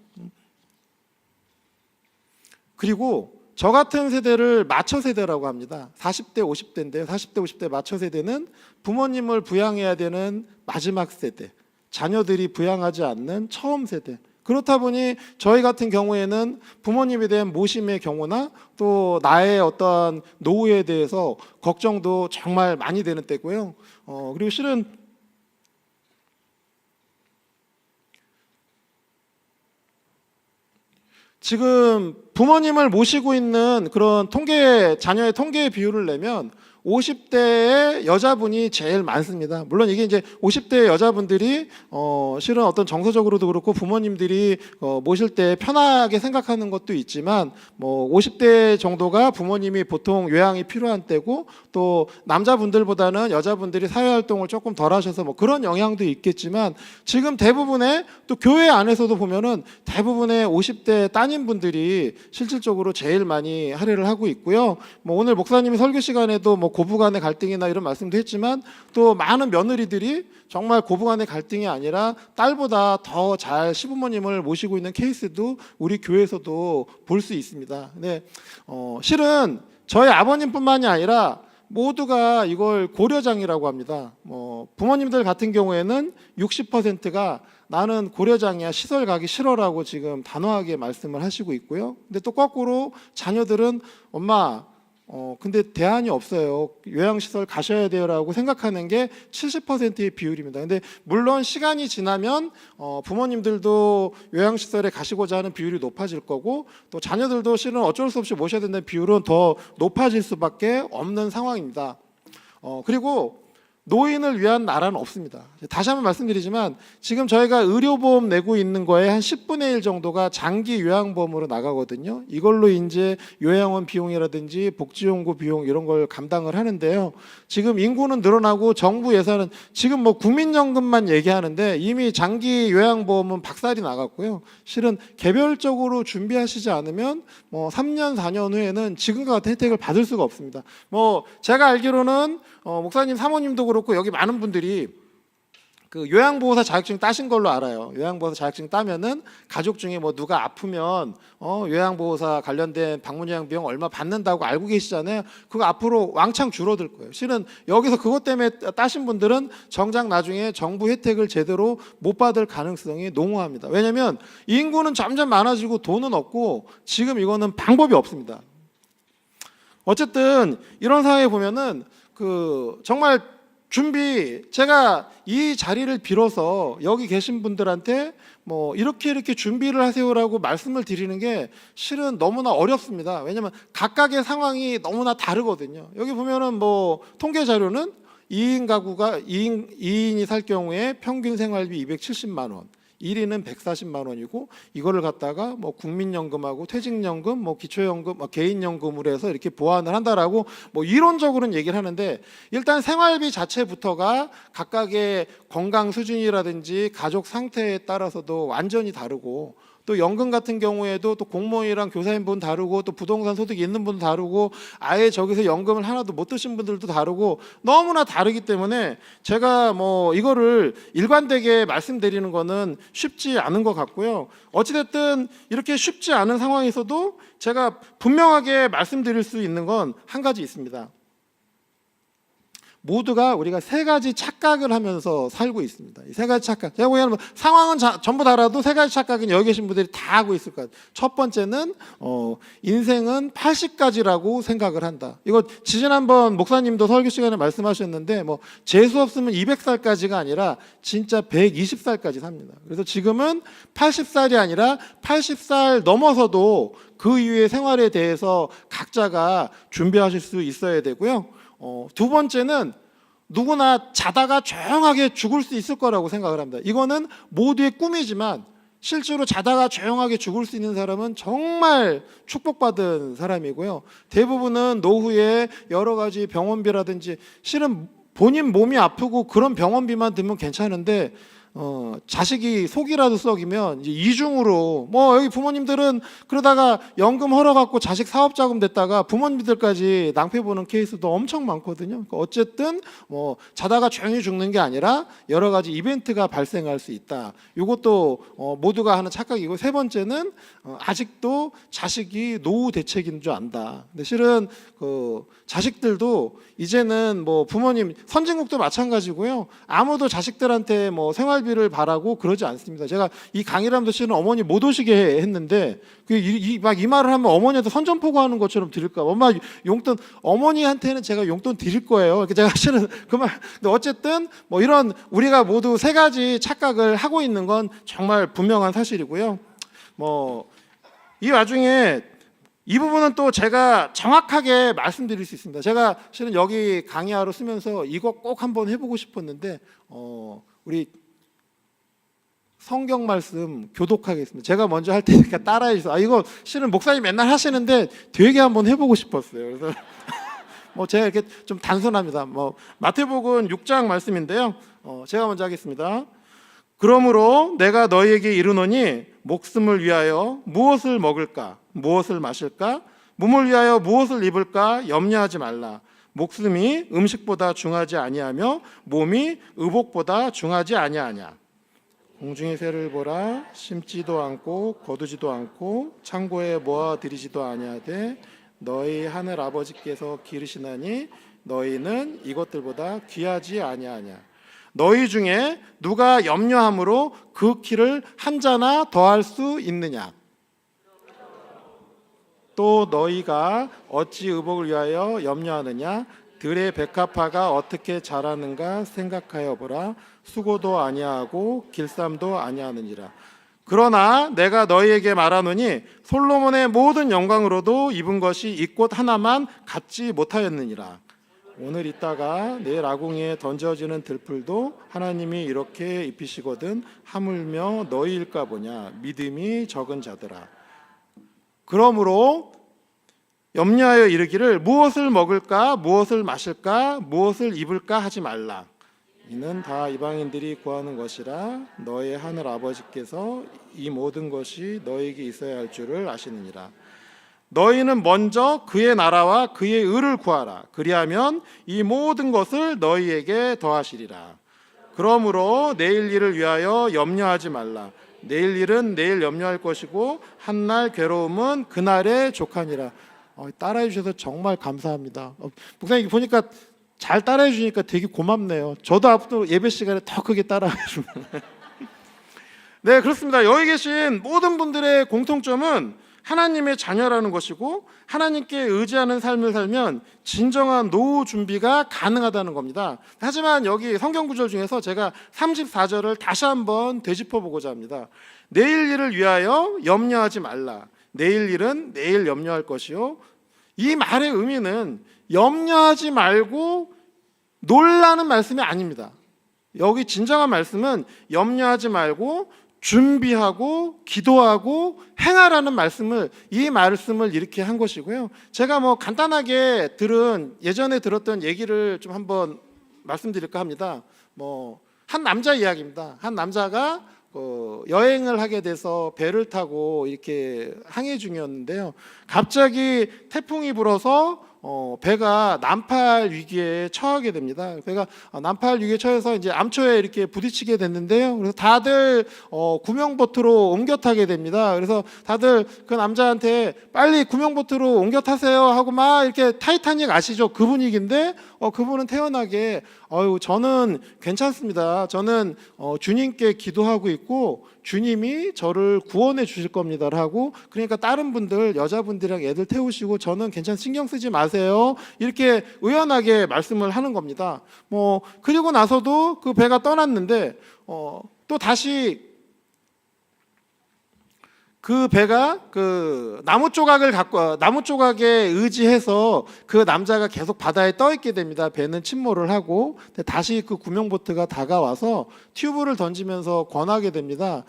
그리고 저 같은 세대를 마처 세대라고 합니다. 40대, 50대인데요. 40대, 50대 마처 세대는 부모님을 부양해야 되는 마지막 세대, 자녀들이 부양하지 않는 처음 세대. 그렇다 보니 저희 같은 경우에는 부모님에 대한 모심의 경우나 또 나의 어떤 노후에 대해서 걱정도 정말 많이 되는 때고요. 그리고 실은 지금 부모님을 모시고 있는 그런 자녀의 통계 비율을 내면 50대의 여자분이 제일 많습니다. 물론 이게 이제 50대 여자분들이 실은 어떤 정서적으로도 그렇고 부모님들이 모실 때 편하게 생각하는 것도 있지만, 뭐 50대 정도가 부모님이 보통 요양이 필요한 때고, 또 남자분들보다는 여자분들이 사회활동을 조금 덜 하셔서 뭐 그런 영향도 있겠지만, 지금 대부분의 또 교회 안에서도 보면은 대부분의 50대 따님분들이 실질적으로 제일 많이 할애를 하고 있고요. 뭐 오늘 목사님이 설교 시간에도 뭐 고부간의 갈등이나 이런 말씀도 했지만, 또 많은 며느리들이 정말 고부간의 갈등이 아니라 딸보다 더 잘 시부모님을 모시고 있는 케이스도 우리 교회에서도 볼 수 있습니다. 근데 실은 저희 아버님뿐만이 아니라 모두가 이걸 고려장이라고 합니다. 부모님들 같은 경우에는 60%가 나는 고려장이야, 시설 가기 싫어라고 지금 단호하게 말씀을 하시고 있고요. 근데 또 거꾸로 자녀들은 엄마 근데 대안이 없어요, 요양시설 가셔야 돼요라고 생각하는 게 70%의 비율입니다. 근데 물론 시간이 지나면 부모님들도 요양시설에 가시고자 하는 비율이 높아질 거고, 또 자녀들도 실은 어쩔 수 없이 모셔야 된다는 비율은 더 높아질 수밖에 없는 상황입니다. 그리고 노인을 위한 나라는 없습니다. 다시 한번 말씀드리지만 지금 저희가 의료보험 내고 있는 거에 한 10분의 1 정도가 장기 요양보험으로 나가거든요. 이걸로 이제 요양원 비용이라든지 복지용구 비용 이런 걸 감당을 하는데요. 지금 인구는 늘어나고 정부 예산은 지금 뭐 국민연금만 얘기하는데 이미 장기 요양보험은 박살이 나갔고요. 실은 개별적으로 준비하시지 않으면 뭐 3년 4년 후에는 지금과 같은 혜택을 받을 수가 없습니다. 뭐 제가 알기로는 목사님 사모님도 그렇고 여기 많은 분들이 그 요양보호사 자격증 따신 걸로 알아요. 요양보호사 자격증 따면은 가족 중에 뭐 누가 아프면 요양보호사 관련된 방문요양 비용 얼마 받는다고 알고 계시잖아요. 그거 앞으로 왕창 줄어들 거예요. 실은 여기서 그것 때문에 따신 분들은 정작 나중에 정부 혜택을 제대로 못 받을 가능성이 농후합니다. 왜냐하면 인구는 점점 많아지고 돈은 없고 지금 이거는 방법이 없습니다. 어쨌든 이런 상황에 보면은 정말 제가 이 자리를 빌어서 여기 계신 분들한테 뭐 이렇게 준비를 하세요라고 말씀을 드리는 게 실은 너무나 어렵습니다. 왜냐하면 각각의 상황이 너무나 다르거든요. 여기 보면은 뭐 통계 자료는 2인 가구가 2인이 살 경우에 평균 생활비 270만 원, 1인은 140만 원이고, 이거를 갖다가 뭐 국민연금하고 퇴직연금, 뭐 기초연금, 개인연금으로 해서 이렇게 보완을 한다라고 뭐 이론적으로는 얘기를 하는데, 일단 생활비 자체부터가 각각의 건강 수준이라든지 가족 상태에 따라서도 완전히 다르고, 또 연금 같은 경우에도 또 공무원이랑 교사인 분 다르고 또 부동산 소득이 있는 분 다르고 아예 저기서 연금을 하나도 못 드신 분들도 다르고 너무나 다르기 때문에 제가 뭐 이거를 일관되게 말씀드리는 거는 쉽지 않은 것 같고요. 어찌됐든 이렇게 쉽지 않은 상황에서도 제가 분명하게 말씀드릴 수 있는 건 한 가지 있습니다. 모두가 우리가 세 가지 착각을 하면서 살고 있습니다. 이 세 가지 착각. 제가 보기에는 상황은 전부 다라도 세 가지 착각은 여기 계신 분들이 다 하고 있을 것 같아요. 첫 번째는 인생은 80가지라고 생각을 한다. 이거 지난번 목사님도 설교 시간에 말씀하셨는데 뭐 재수 없으면 200살까지가 아니라 진짜 120살까지 삽니다. 그래서 지금은 80살이 아니라 80살 넘어서도 그 이후의 생활에 대해서 각자가 준비하실 수 있어야 되고요. 두 번째는 누구나 자다가 조용하게 죽을 수 있을 거라고 생각을 합니다. 이거는 모두의 꿈이지만 실제로 자다가 조용하게 죽을 수 있는 사람은 정말 축복받은 사람이고요. 대부분은 노후에 여러 가지 병원비라든지 실은 본인 몸이 아프고 그런 병원비만 들면 괜찮은데 자식이 속이라도 썩이면 이제 이중으로 뭐 여기 부모님들은 그러다가 연금 헐어갖고 자식 사업자금 됐다가 부모님들까지 낭패 보는 케이스도 엄청 많거든요. 그러니까 어쨌든 뭐 자다가 조용히 죽는 게 아니라 여러 가지 이벤트가 발생할 수 있다. 이것도 모두가 하는 착각이고, 세 번째는 아직도 자식이 노후 대책인 줄 안다. 근데 실은 그 자식들도 이제는 뭐 부모님 선진국도 마찬가지고요. 아무도 자식들한테 뭐 생활비를 바라고 그러지 않습니다. 제가 이 강의를 하면서 실은 어머니 못 오시게 했는데 막 이 말을 하면 어머니한테 선전포고하는 것처럼 드릴까. 엄마 용돈 어머니한테는 제가 용돈 드릴 거예요. 이렇게 제가 실은 그 말. 근데 어쨌든 뭐 이런 우리가 모두 세 가지 착각을 하고 있는 건 정말 분명한 사실이고요. 뭐 이 와중에 이 부분은 또 제가 정확하게 말씀드릴 수 있습니다. 제가 실은 여기 강의하러 쓰면서 이거 꼭 한번 해보고 싶었는데 우리 성경 말씀 교독하겠습니다. 제가 먼저 할 테니까 따라해 주세요. 이거 실은 목사님 맨날 하시는데 되게 한번 해보고 싶었어요. 그래서 뭐 제가 이렇게 좀 단순합니다. 뭐 마태복음 6장 말씀인데요. 제가 먼저 하겠습니다. 그러므로 내가 너희에게 이르노니 목숨을 위하여 무엇을 먹을까, 무엇을 마실까, 몸을 위하여 무엇을 입을까 염려하지 말라. 목숨이 음식보다 중하지 아니하며 몸이 의복보다 중하지 아니하냐. 공중의 새를 보라. 심지도 않고 거두지도 않고 창고에 모아들이지도 아니하되 너희 하늘 아버지께서 기르시나니 너희는 이것들보다 귀하지 아니하냐. 너희 중에 누가 염려함으로 그 키를 한 자나 더할 수 있느냐. 또 너희가 어찌 의복을 위하여 염려하느냐. 들의 백합화가 어떻게 자라는가 생각하여 보라. 수고도 아니하고 길쌈도 아니하느니라. 그러나 내가 너희에게 말하노니 솔로몬의 모든 영광으로도 입은 것이 이 꽃 하나만 갖지 못하였느니라. 오늘 있다가 내일 아궁이에 던져지는 들풀도 하나님이 이렇게 입히시거든 하물며 너희일까 보냐. 믿음이 적은 자들아. 그러므로 염려하여 이르기를 무엇을 먹을까, 무엇을 마실까, 무엇을 입을까 하지 말라. 이는 다 이방인들이 구하는 것이라. 너의 하늘 아버지께서 이 모든 것이 너에게 있어야 할 줄을 아시느니라. 너희는 먼저 그의 나라와 그의 의를 구하라. 그리하면 이 모든 것을 너희에게 더하시리라. 그러므로 내일 일을 위하여 염려하지 말라. 내일 일은 내일 염려할 것이고 한날 괴로움은 그날의 족하니라. 따라해 주셔서 정말 감사합니다. 목사님 보니까 잘 따라해 주니까 되게 고맙네요. 저도 앞으로 예배 시간에 더 크게 따라해 주면. 네, 그렇습니다. 여기 계신 모든 분들의 공통점은 하나님의 자녀라는 것이고 하나님께 의지하는 삶을 살면 진정한 노후 준비가 가능하다는 겁니다. 하지만 여기 성경 구절 중에서 제가 34절을 다시 한번 되짚어보고자 합니다. 내일 일을 위하여 염려하지 말라. 내일 일은 내일 염려할 것이요. 이 말의 의미는 염려하지 말고 놀라는 말씀이 아닙니다. 여기 진정한 말씀은 염려하지 말고 준비하고 기도하고 행하라는 말씀을, 이 말씀을 이렇게 한 것이고요. 제가 뭐 간단하게 예전에 들었던 얘기를 좀 한번 말씀드릴까 합니다. 한 남자 이야기입니다. 한 남자가 여행을 하게 돼서 배를 타고 이렇게 항해 중이었는데요. 갑자기 태풍이 불어서 배가 난파할 위기에 처하게 됩니다. 배가 난파할 위기에 처해서 이제 암초에 이렇게 부딪히게 됐는데요. 그래서 다들 구명보트로 옮겨 타게 됩니다. 그래서 다들 그 남자한테 빨리 구명보트로 옮겨 타세요 하고 막 이렇게 타이타닉 아시죠? 그 분위기인데 그분은 태연하게 저는 괜찮습니다. 저는 주님께 기도하고 있고 주님이 저를 구원해 주실 겁니다 하고, 그러니까 다른 분들 여자분들이랑 애들 태우시고 저는 괜찮, 신경 쓰지 마세요 이렇게 의연하게 말씀을 하는 겁니다. 그리고 나서도 그 배가 떠났는데 또 다시 그 배가 그 나무 조각에 의지해서 그 남자가 계속 바다에 떠 있게 됩니다. 배는 침몰을 하고 다시 그 구명보트가 다가와서 튜브를 던지면서 권하게 됩니다.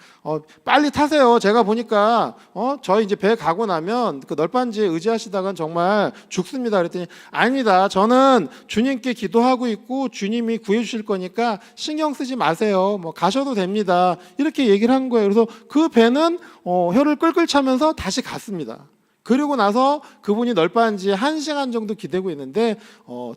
빨리 타세요. 제가 보니까 저희 이제 배 가고 나면 그 널빤지에 의지하시다간 정말 죽습니다. 그랬더니 아닙니다. 저는 주님께 기도하고 있고 주님이 구해주실 거니까 신경 쓰지 마세요. 가셔도 됩니다. 이렇게 얘기를 한 거예요. 그래서 그 배는 혀를 끌끌 차면서 다시 갔습니다. 그리고 나서 그분이 널빤지에 1시간 정도 기대고 있는데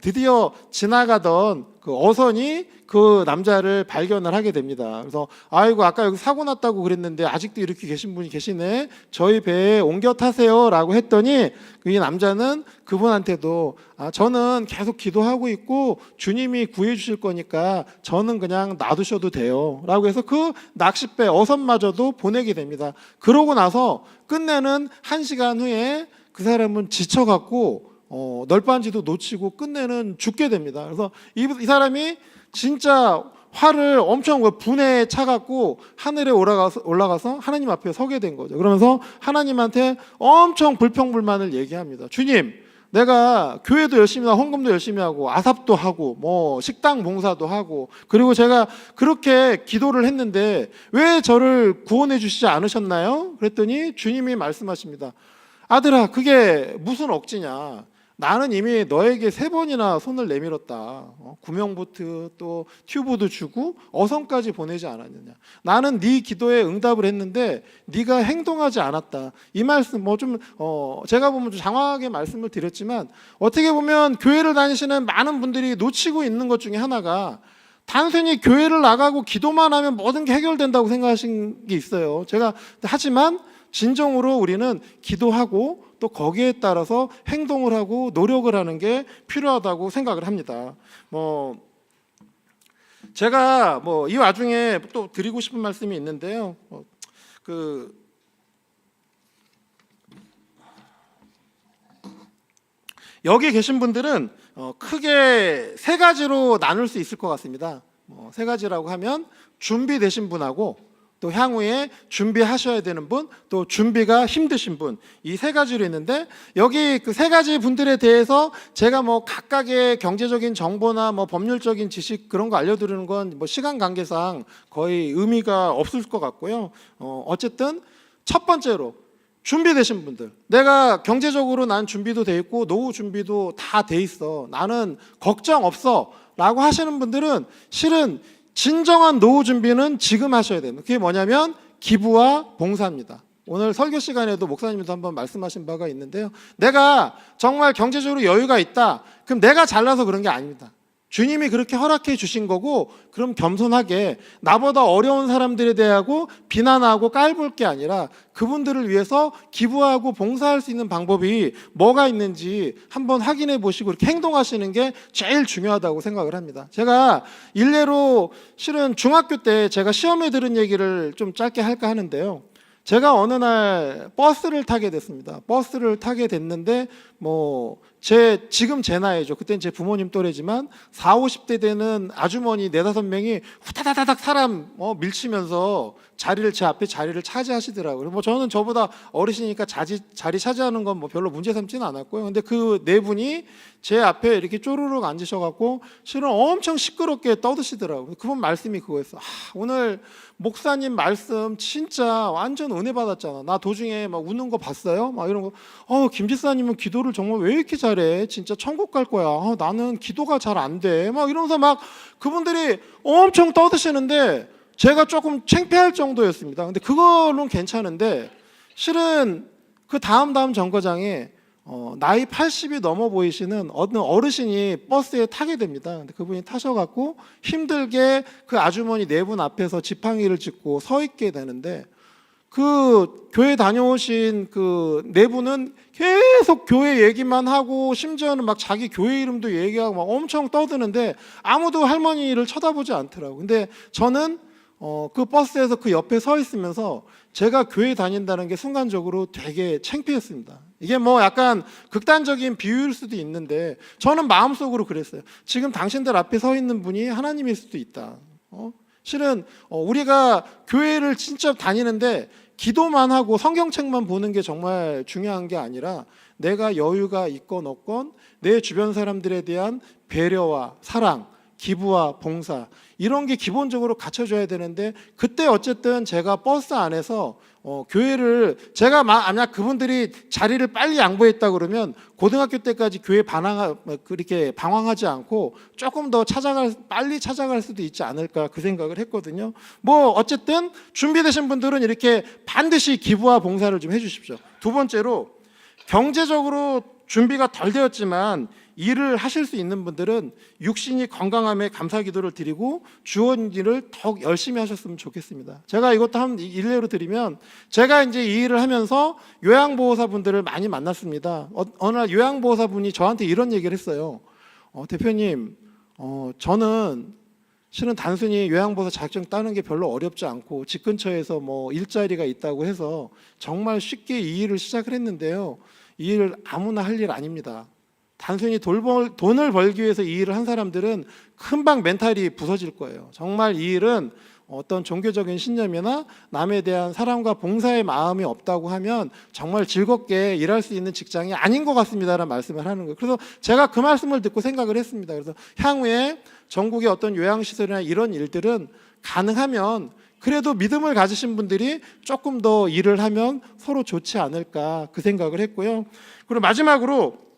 드디어 지나가던 그 어선이 그 남자를 발견을 하게 됩니다. 그래서 아이고 아까 여기 사고 났다고 그랬는데 아직도 이렇게 계신 분이 계시네. 저희 배에 옮겨 타세요 라고 했더니 이 남자는 그분한테도 저는 계속 기도하고 있고 주님이 구해 주실 거니까 저는 그냥 놔두셔도 돼요 라고 해서 그 낚싯배 어선마저도 보내게 됩니다. 그러고 나서 끝내는 1시간 후에 그 사람은 지쳐갖고 널빤지도 놓치고 끝내는 죽게 됩니다. 그래서 이 사람이 진짜 화를 엄청 분에 차갖고 하늘에 올라가서 하나님 앞에 서게 된 거죠. 그러면서 하나님한테 엄청 불평불만을 얘기합니다. 주님, 내가 교회도 열심히 하고 헌금도 열심히 하고 아삽도 하고 식당 봉사도 하고 그리고 제가 그렇게 기도를 했는데 왜 저를 구원해 주시지 않으셨나요? 그랬더니 주님이 말씀하십니다. 아들아, 그게 무슨 억지냐. 나는 이미 너에게 3번이나 손을 내밀었다. 구명보트 또 튜브도 주고 어선까지 보내지 않았느냐. 나는 네 기도에 응답을 했는데 네가 행동하지 않았다. 이 말씀 제가 보면 좀 장황하게 말씀을 드렸지만 어떻게 보면 교회를 다니시는 많은 분들이 놓치고 있는 것 중에 하나가 단순히 교회를 나가고 기도만 하면 모든 게 해결된다고 생각하신 게 있어요. 하지만 진정으로 우리는 기도하고 또 거기에 따라서 행동을 하고 노력을 하는 게 필요하다고 생각을 합니다. 제가 이 와중에 또 드리고 싶은 말씀이 있는데요. 여기 계신 분들은 크게 3가지로 나눌 수 있을 것 같습니다. 3가지라고 하면 준비되신 분하고 또 향후에 준비하셔야 되는 분, 또 준비가 힘드신 분, 이 3가지로 있는데 여기 그 3가지 분들에 대해서 제가 각각의 경제적인 정보나 법률적인 지식 그런 거 알려드리는 건 시간 관계상 거의 의미가 없을 것 같고요. 어쨌든 첫 번째로 준비되신 분들, 내가 경제적으로 난 준비도 돼 있고 노후 준비도 다 돼 있어, 나는 걱정 없어 라고 하시는 분들은 실은 진정한 노후 준비는 지금 하셔야 됩니다. 그게 뭐냐면 기부와 봉사입니다. 오늘 설교 시간에도 목사님도 한번 말씀하신 바가 있는데요. 내가 정말 경제적으로 여유가 있다. 그럼 내가 잘나서 그런 게 아닙니다. 주님이 그렇게 허락해 주신 거고, 그럼 겸손하게 나보다 어려운 사람들에 대하고 비난하고 깔볼 게 아니라 그분들을 위해서 기부하고 봉사할 수 있는 방법이 뭐가 있는지 한번 확인해 보시고 이렇게 행동하시는 게 제일 중요하다고 생각을 합니다. 제가 일례로 실은 중학교 때 제가 시험에 들은 얘기를 좀 짧게 할까 하는데요. 제가 어느 날 버스를 타게 됐습니다. 버스를 타게 됐는데 지금 제 나이죠. 그때는 제 부모님 또래지만 40, 50대 되는 아주머니 4-5명이 후다다닥 사람 밀치면서 제 앞에 자리를 차지하시더라고요. 저는 저보다 어르신이니까 자리 차지하는 건 별로 문제 삼지는 않았고요. 근데 그 4분이 제 앞에 이렇게 쪼르륵 앉으셔갖고 실은 엄청 시끄럽게 떠드시더라고요. 그분 말씀이 그거였어요. 오늘 목사님 말씀 진짜 완전 은혜 받았잖아. 나 도중에 웃는 거 봤어요? 이런 거. 김 집사님은 기도를 정말 왜 이렇게 잘해? 진짜 천국 갈 거야. 나는 기도가 잘 안 돼. 이러면서 그분들이 엄청 떠드시는데 제가 조금 창피할 정도였습니다. 근데 그거는 괜찮은데 실은 그 다음 정거장에 나이 80이 넘어 보이시는 어느 어르신이 버스에 타게 됩니다. 근데 그분이 타셔갖고 힘들게 그 아주머니 네 분 앞에서 지팡이를 짚고 서 있게 되는데 그 교회 다녀오신 그 네 분은 계속 교회 얘기만 하고 심지어는 막 자기 교회 이름도 얘기하고 막 엄청 떠드는데 아무도 할머니를 쳐다보지 않더라고요. 근데 저는 그 버스에서 그 옆에 서 있으면서 제가 교회 다닌다는 게 순간적으로 되게 창피했습니다. 이게 뭐 약간 극단적인 비유일 수도 있는데 저는 마음속으로 그랬어요. 지금 당신들 앞에 서 있는 분이 하나님일 수도 있다. 실은 우리가 교회를 진짜 다니는데 기도만 하고 성경책만 보는 게 정말 중요한 게 아니라 내가 여유가 있건 없건 내 주변 사람들에 대한 배려와 사랑, 기부와 봉사 이런 게 기본적으로 갖춰져야 되는데 그때 어쨌든 제가 버스 안에서 교회를 제가 만약 그분들이 자리를 빨리 양보했다 그러면 고등학교 때까지 교회 그렇게 방황하지 않고 조금 더 빨리 찾아갈 수도 있지 않을까 그 생각을 했거든요. 뭐 어쨌든 준비되신 분들은 이렇게 반드시 기부와 봉사를 좀 해주십시오. 두 번째로 경제적으로 준비가 덜 되었지만 일을 하실 수 있는 분들은 육신이 건강함에 감사 기도를 드리고 주원 일을 더욱 열심히 하셨으면 좋겠습니다. 제가 이것도 한 일례로 드리면 제가 이제 이 일을 하면서 요양보호사 분들을 많이 만났습니다. 어느 날 요양보호사 분이 저한테 이런 얘기를 했어요. 대표님, 저는 실은 단순히 요양보호사 자격증 따는 게 별로 어렵지 않고 집 근처에서 뭐 일자리가 있다고 해서 정말 쉽게 이 일을 시작을 했는데요. 이 일 아무나 할 일 아닙니다. 단순히 돈을 벌기 위해서 이 일을 한 사람들은 금방 멘탈이 부서질 거예요. 정말 이 일은 어떤 종교적인 신념이나 남에 대한 사랑과 봉사의 마음이 없다고 하면 정말 즐겁게 일할 수 있는 직장이 아닌 것 같습니다라는 말씀을 하는 거예요. 그래서 제가 그 말씀을 듣고 생각을 했습니다. 그래서 향후에 전국의 어떤 요양시설이나 이런 일들은 가능하면 그래도 믿음을 가지신 분들이 조금 더 일을 하면 서로 좋지 않을까 그 생각을 했고요. 그리고 마지막으로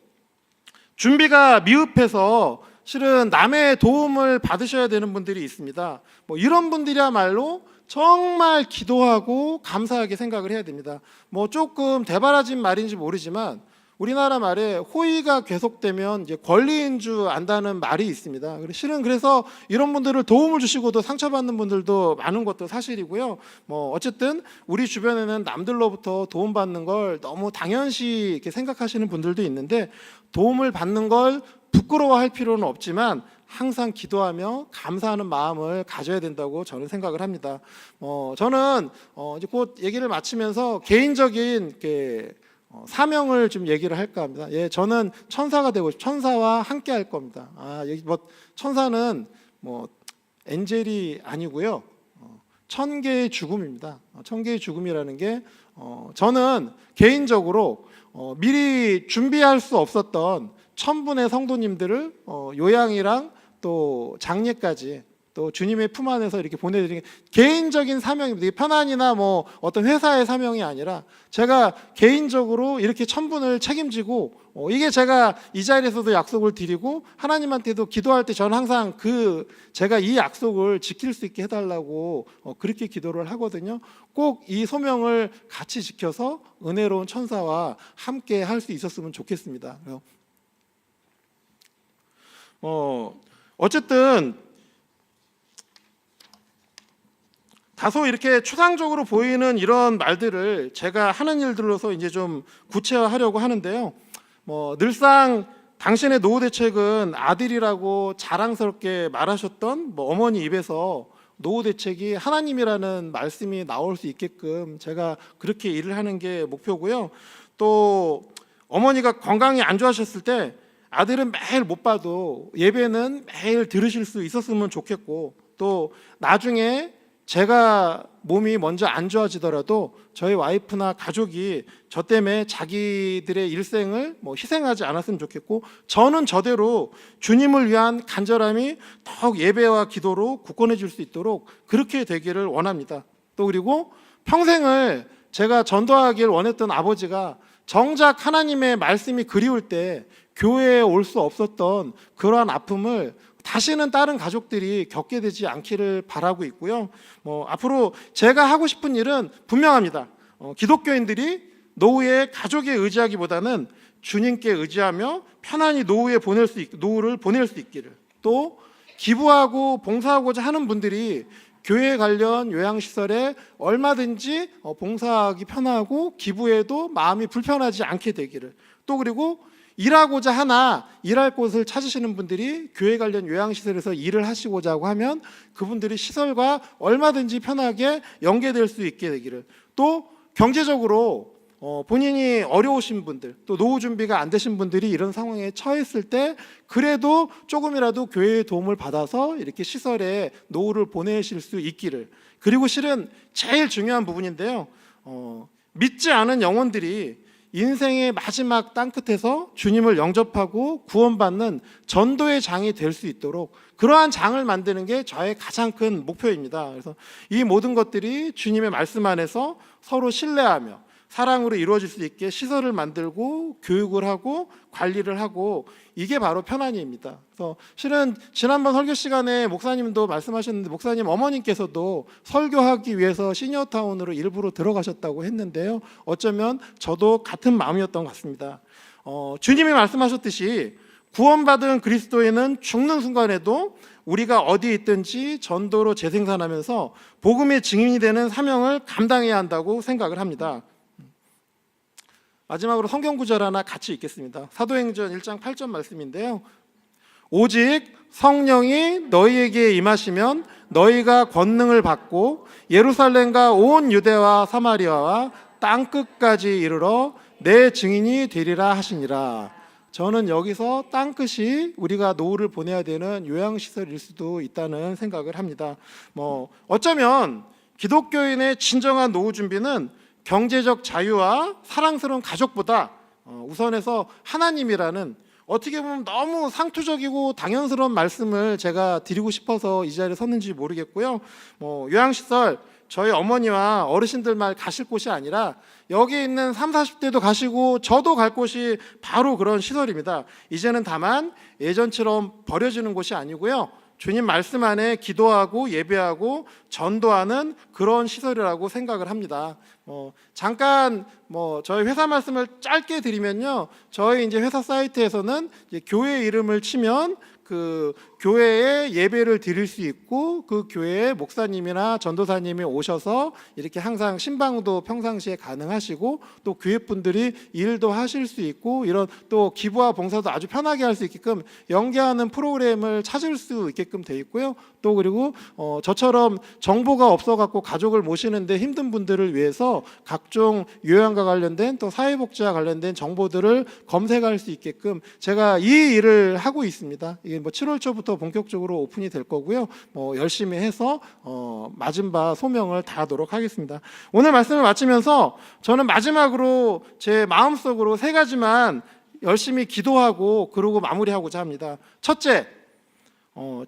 준비가 미흡해서 실은 남의 도움을 받으셔야 되는 분들이 있습니다. 뭐 이런 분들이야말로 정말 기도하고 감사하게 생각을 해야 됩니다. 뭐 조금 대바라진 말인지 모르지만 우리나라 말에 호의가 계속되면 이제 권리인 줄 안다는 말이 있습니다. 실은 그래서 이런 분들을 도움을 주시고도 상처받는 분들도 많은 것도 사실이고요. 뭐 어쨌든 우리 주변에는 남들로부터 도움받는 걸 너무 당연시 이렇게 생각하시는 분들도 있는데 도움을 받는 걸 부끄러워할 필요는 없지만 항상 기도하며 감사하는 마음을 가져야 된다고 저는 생각을 합니다. 저는 이제 곧 얘기를 마치면서 개인적인 이렇게 사명을 좀 얘기를 할까 합니다. 예, 저는 천사가 되고 천사와 함께 할 겁니다. 여기 뭐 천사는 뭐 엔젤이 아니고요. 천 개의 죽음입니다. 천 개의 죽음이라는 게 저는 개인적으로 미리 준비할 수 없었던 1000분의 성도님들을 요양이랑 또 장례까지 또 주님의 품 안에서 이렇게 보내드리는 게 개인적인 사명입니다. 이게 편안이나 뭐 어떤 회사의 사명이 아니라 제가 개인적으로 이렇게 1000분을 책임지고 이게 제가 이 자리에서도 약속을 드리고 하나님한테도 기도할 때 저는 항상 제가 이 약속을 지킬 수 있게 해달라고 그렇게 기도를 하거든요. 꼭 이 소명을 같이 지켜서 은혜로운 천사와 함께 할 수 있었으면 좋겠습니다. 어쨌든 다소 이렇게 추상적으로 보이는 이런 말들을 제가 하는 일들로서 이제 좀 구체화하려고 하는데요. 늘상 당신의 노후 대책은 아들이라고 자랑스럽게 말하셨던 어머니 입에서 노후 대책이 하나님이라는 말씀이 나올 수 있게끔 제가 그렇게 일을 하는 게 목표고요. 또 어머니가 건강이 안 좋아하셨을 때 아들은 매일 못 봐도 예배는 매일 들으실 수 있었으면 좋겠고 또 나중에 제가 몸이 먼저 안 좋아지더라도 저희 와이프나 가족이 저 때문에 자기들의 일생을 희생하지 않았으면 좋겠고 저는 저대로 주님을 위한 간절함이 더욱 예배와 기도로 굳건해질 수 있도록 그렇게 되기를 원합니다. 또 그리고 평생을 제가 전도하길 원했던 아버지가 정작 하나님의 말씀이 그리울 때 교회에 올 수 없었던 그러한 아픔을 다시는 다른 가족들이 겪게 되지 않기를 바라고 있고요. 앞으로 제가 하고 싶은 일은 분명합니다. 기독교인들이 노후에 가족에 의지하기보다는 주님께 의지하며 편안히 노후를 보낼 수 있기를, 또 기부하고 봉사하고자 하는 분들이 교회 관련 요양시설에 얼마든지 봉사하기 편하고 기부해도 마음이 불편하지 않게 되기를, 또 그리고 일하고자 하나 일할 곳을 찾으시는 분들이 교회 관련 요양시설에서 일을 하시고자 하면 그분들이 시설과 얼마든지 편하게 연계될 수 있게 되기를, 또 경제적으로 본인이 어려우신 분들, 또 노후 준비가 안 되신 분들이 이런 상황에 처했을 때 그래도 조금이라도 교회의 도움을 받아서 이렇게 시설에 노후를 보내실 수 있기를. 그리고 실은 제일 중요한 부분인데요, 믿지 않은 영혼들이 인생의 마지막 땅끝에서 주님을 영접하고 구원받는 전도의 장이 될 수 있도록 그러한 장을 만드는 게 저의 가장 큰 목표입니다. 그래서 이 모든 것들이 주님의 말씀 안에서 서로 신뢰하며 사랑으로 이루어질 수 있게 시설을 만들고 교육을 하고 관리를 하고, 이게 바로 편안히입니다. 그래서 실은 지난번 설교 시간에 목사님도 말씀하셨는데, 목사님 어머님께서도 설교하기 위해서 시니어타운으로 일부러 들어가셨다고 했는데요, 어쩌면 저도 같은 마음이었던 것 같습니다. 주님이 말씀하셨듯이 구원받은 그리스도인은 죽는 순간에도 우리가 어디에 있든지 전도로 재생산하면서 복음의 증인이 되는 사명을 감당해야 한다고 생각을 합니다. 마지막으로 성경 구절 하나 같이 읽겠습니다. 사도행전 1장 8절 말씀인데요, 오직 성령이 너희에게 임하시면 너희가 권능을 받고 예루살렘과 온 유대와 사마리아와 땅끝까지 이르러 내 증인이 되리라 하시니라. 저는 여기서 땅끝이 우리가 노후를 보내야 되는 요양시설일 수도 있다는 생각을 합니다. 어쩌면 기독교인의 진정한 노후 준비는 경제적 자유와 사랑스러운 가족보다 우선해서 하나님이라는, 어떻게 보면 너무 상투적이고 당연스러운 말씀을 제가 드리고 싶어서 이 자리에 섰는지 모르겠고요. 요양시설 저희 어머니와 어르신들만 가실 곳이 아니라 여기 있는 30, 40대도 가시고 저도 갈 곳이 바로 그런 시설입니다. 이제는 다만 예전처럼 버려지는 곳이 아니고요, 주님 말씀 안에 기도하고 예배하고 전도하는 그런 시설이라고 생각을 합니다. 잠깐 저희 회사 말씀을 짧게 드리면요, 저희 이제 회사 사이트에서는 이제 교회 이름을 치면 그 교회에 예배를 드릴 수 있고, 그 교회에 목사님이나 전도사님이 오셔서 이렇게 항상 신방도 평상시에 가능하시고, 또 교회 분들이 일도 하실 수 있고, 이런 또 기부와 봉사도 아주 편하게 할 수 있게끔 연계하는 프로그램을 찾을 수 있게끔 돼 있고요. 또 그리고 저처럼 정보가 없어갖고 가족을 모시는데 힘든 분들을 위해서 각종 요양과 관련된 또 사회복지와 관련된 정보들을 검색할 수 있게끔 제가 이 일을 하고 있습니다. 이게 7월 초부터 본격적으로 오픈이 될 거고요. 열심히 해서 마지막 소명을 다하도록 하겠습니다. 오늘 말씀을 마치면서 저는 마지막으로 제 마음속으로 3가지만 열심히 기도하고 그러고 마무리하고자 합니다. 첫째,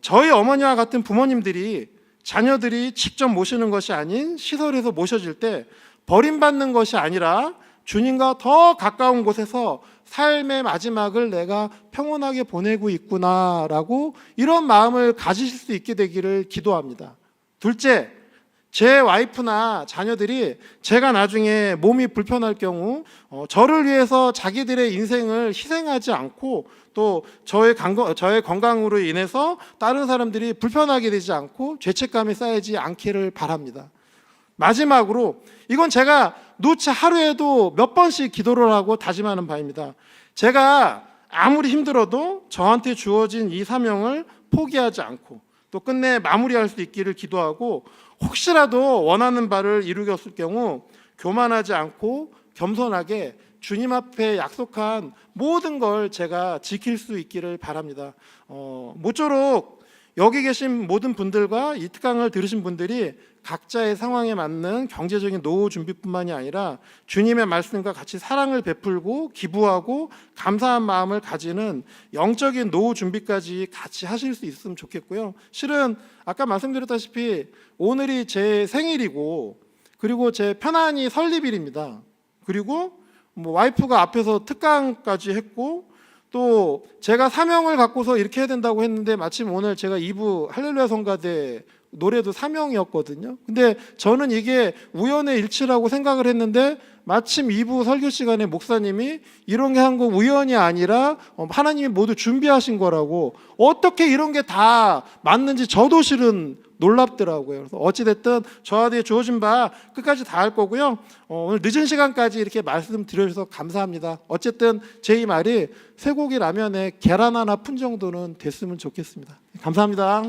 저희 어머니와 같은 부모님들이 자녀들이 직접 모시는 것이 아닌 시설에서 모셔질 때 버림받는 것이 아니라 주님과 더 가까운 곳에서 삶의 마지막을 내가 평온하게 보내고 있구나라고 이런 마음을 가지실 수 있게 되기를 기도합니다. 둘째, 제 와이프나 자녀들이 제가 나중에 몸이 불편할 경우 저를 위해서 자기들의 인생을 희생하지 않고, 또 저의 건강으로 인해서 다른 사람들이 불편하게 되지 않고 죄책감이 쌓이지 않기를 바랍니다. 마지막으로, 이건 제가 누차 하루에도 몇 번씩 기도를 하고 다짐하는 바입니다. 제가 아무리 힘들어도 저한테 주어진 이 사명을 포기하지 않고 또 끝내 마무리할 수 있기를 기도하고, 혹시라도 원하는 바를 이루었을 경우 교만하지 않고 겸손하게 주님 앞에 약속한 모든 걸 제가 지킬 수 있기를 바랍니다. 모쪼록 여기 계신 모든 분들과 이 특강을 들으신 분들이 각자의 상황에 맞는 경제적인 노후 준비뿐만이 아니라 주님의 말씀과 같이 사랑을 베풀고 기부하고 감사한 마음을 가지는 영적인 노후 준비까지 같이 하실 수 있으면 좋겠고요. 실은 아까 말씀드렸다시피 오늘이 제 생일이고, 그리고 제 편안히 설립일입니다. 그리고 와이프가 앞에서 특강까지 했고, 또 제가 사명을 갖고서 이렇게 해야 된다고 했는데 마침 오늘 제가 2부 할렐루야 성가대 노래도 사명이었거든요. 근데 저는 이게 우연의 일치라고 생각을 했는데 마침 2부 설교 시간에 목사님이 이런 게 한 거 우연이 아니라 하나님이 모두 준비하신 거라고, 어떻게 이런 게 다 맞는지 저도 실은 놀랍더라고요. 그래서 어찌됐든 저한테 주어진 바 끝까지 다 할 거고요. 오늘 늦은 시간까지 이렇게 말씀드려주셔서 감사합니다. 어쨌든 제 이 말이 쇠고기 라면에 계란 하나 푼 정도는 됐으면 좋겠습니다. 감사합니다.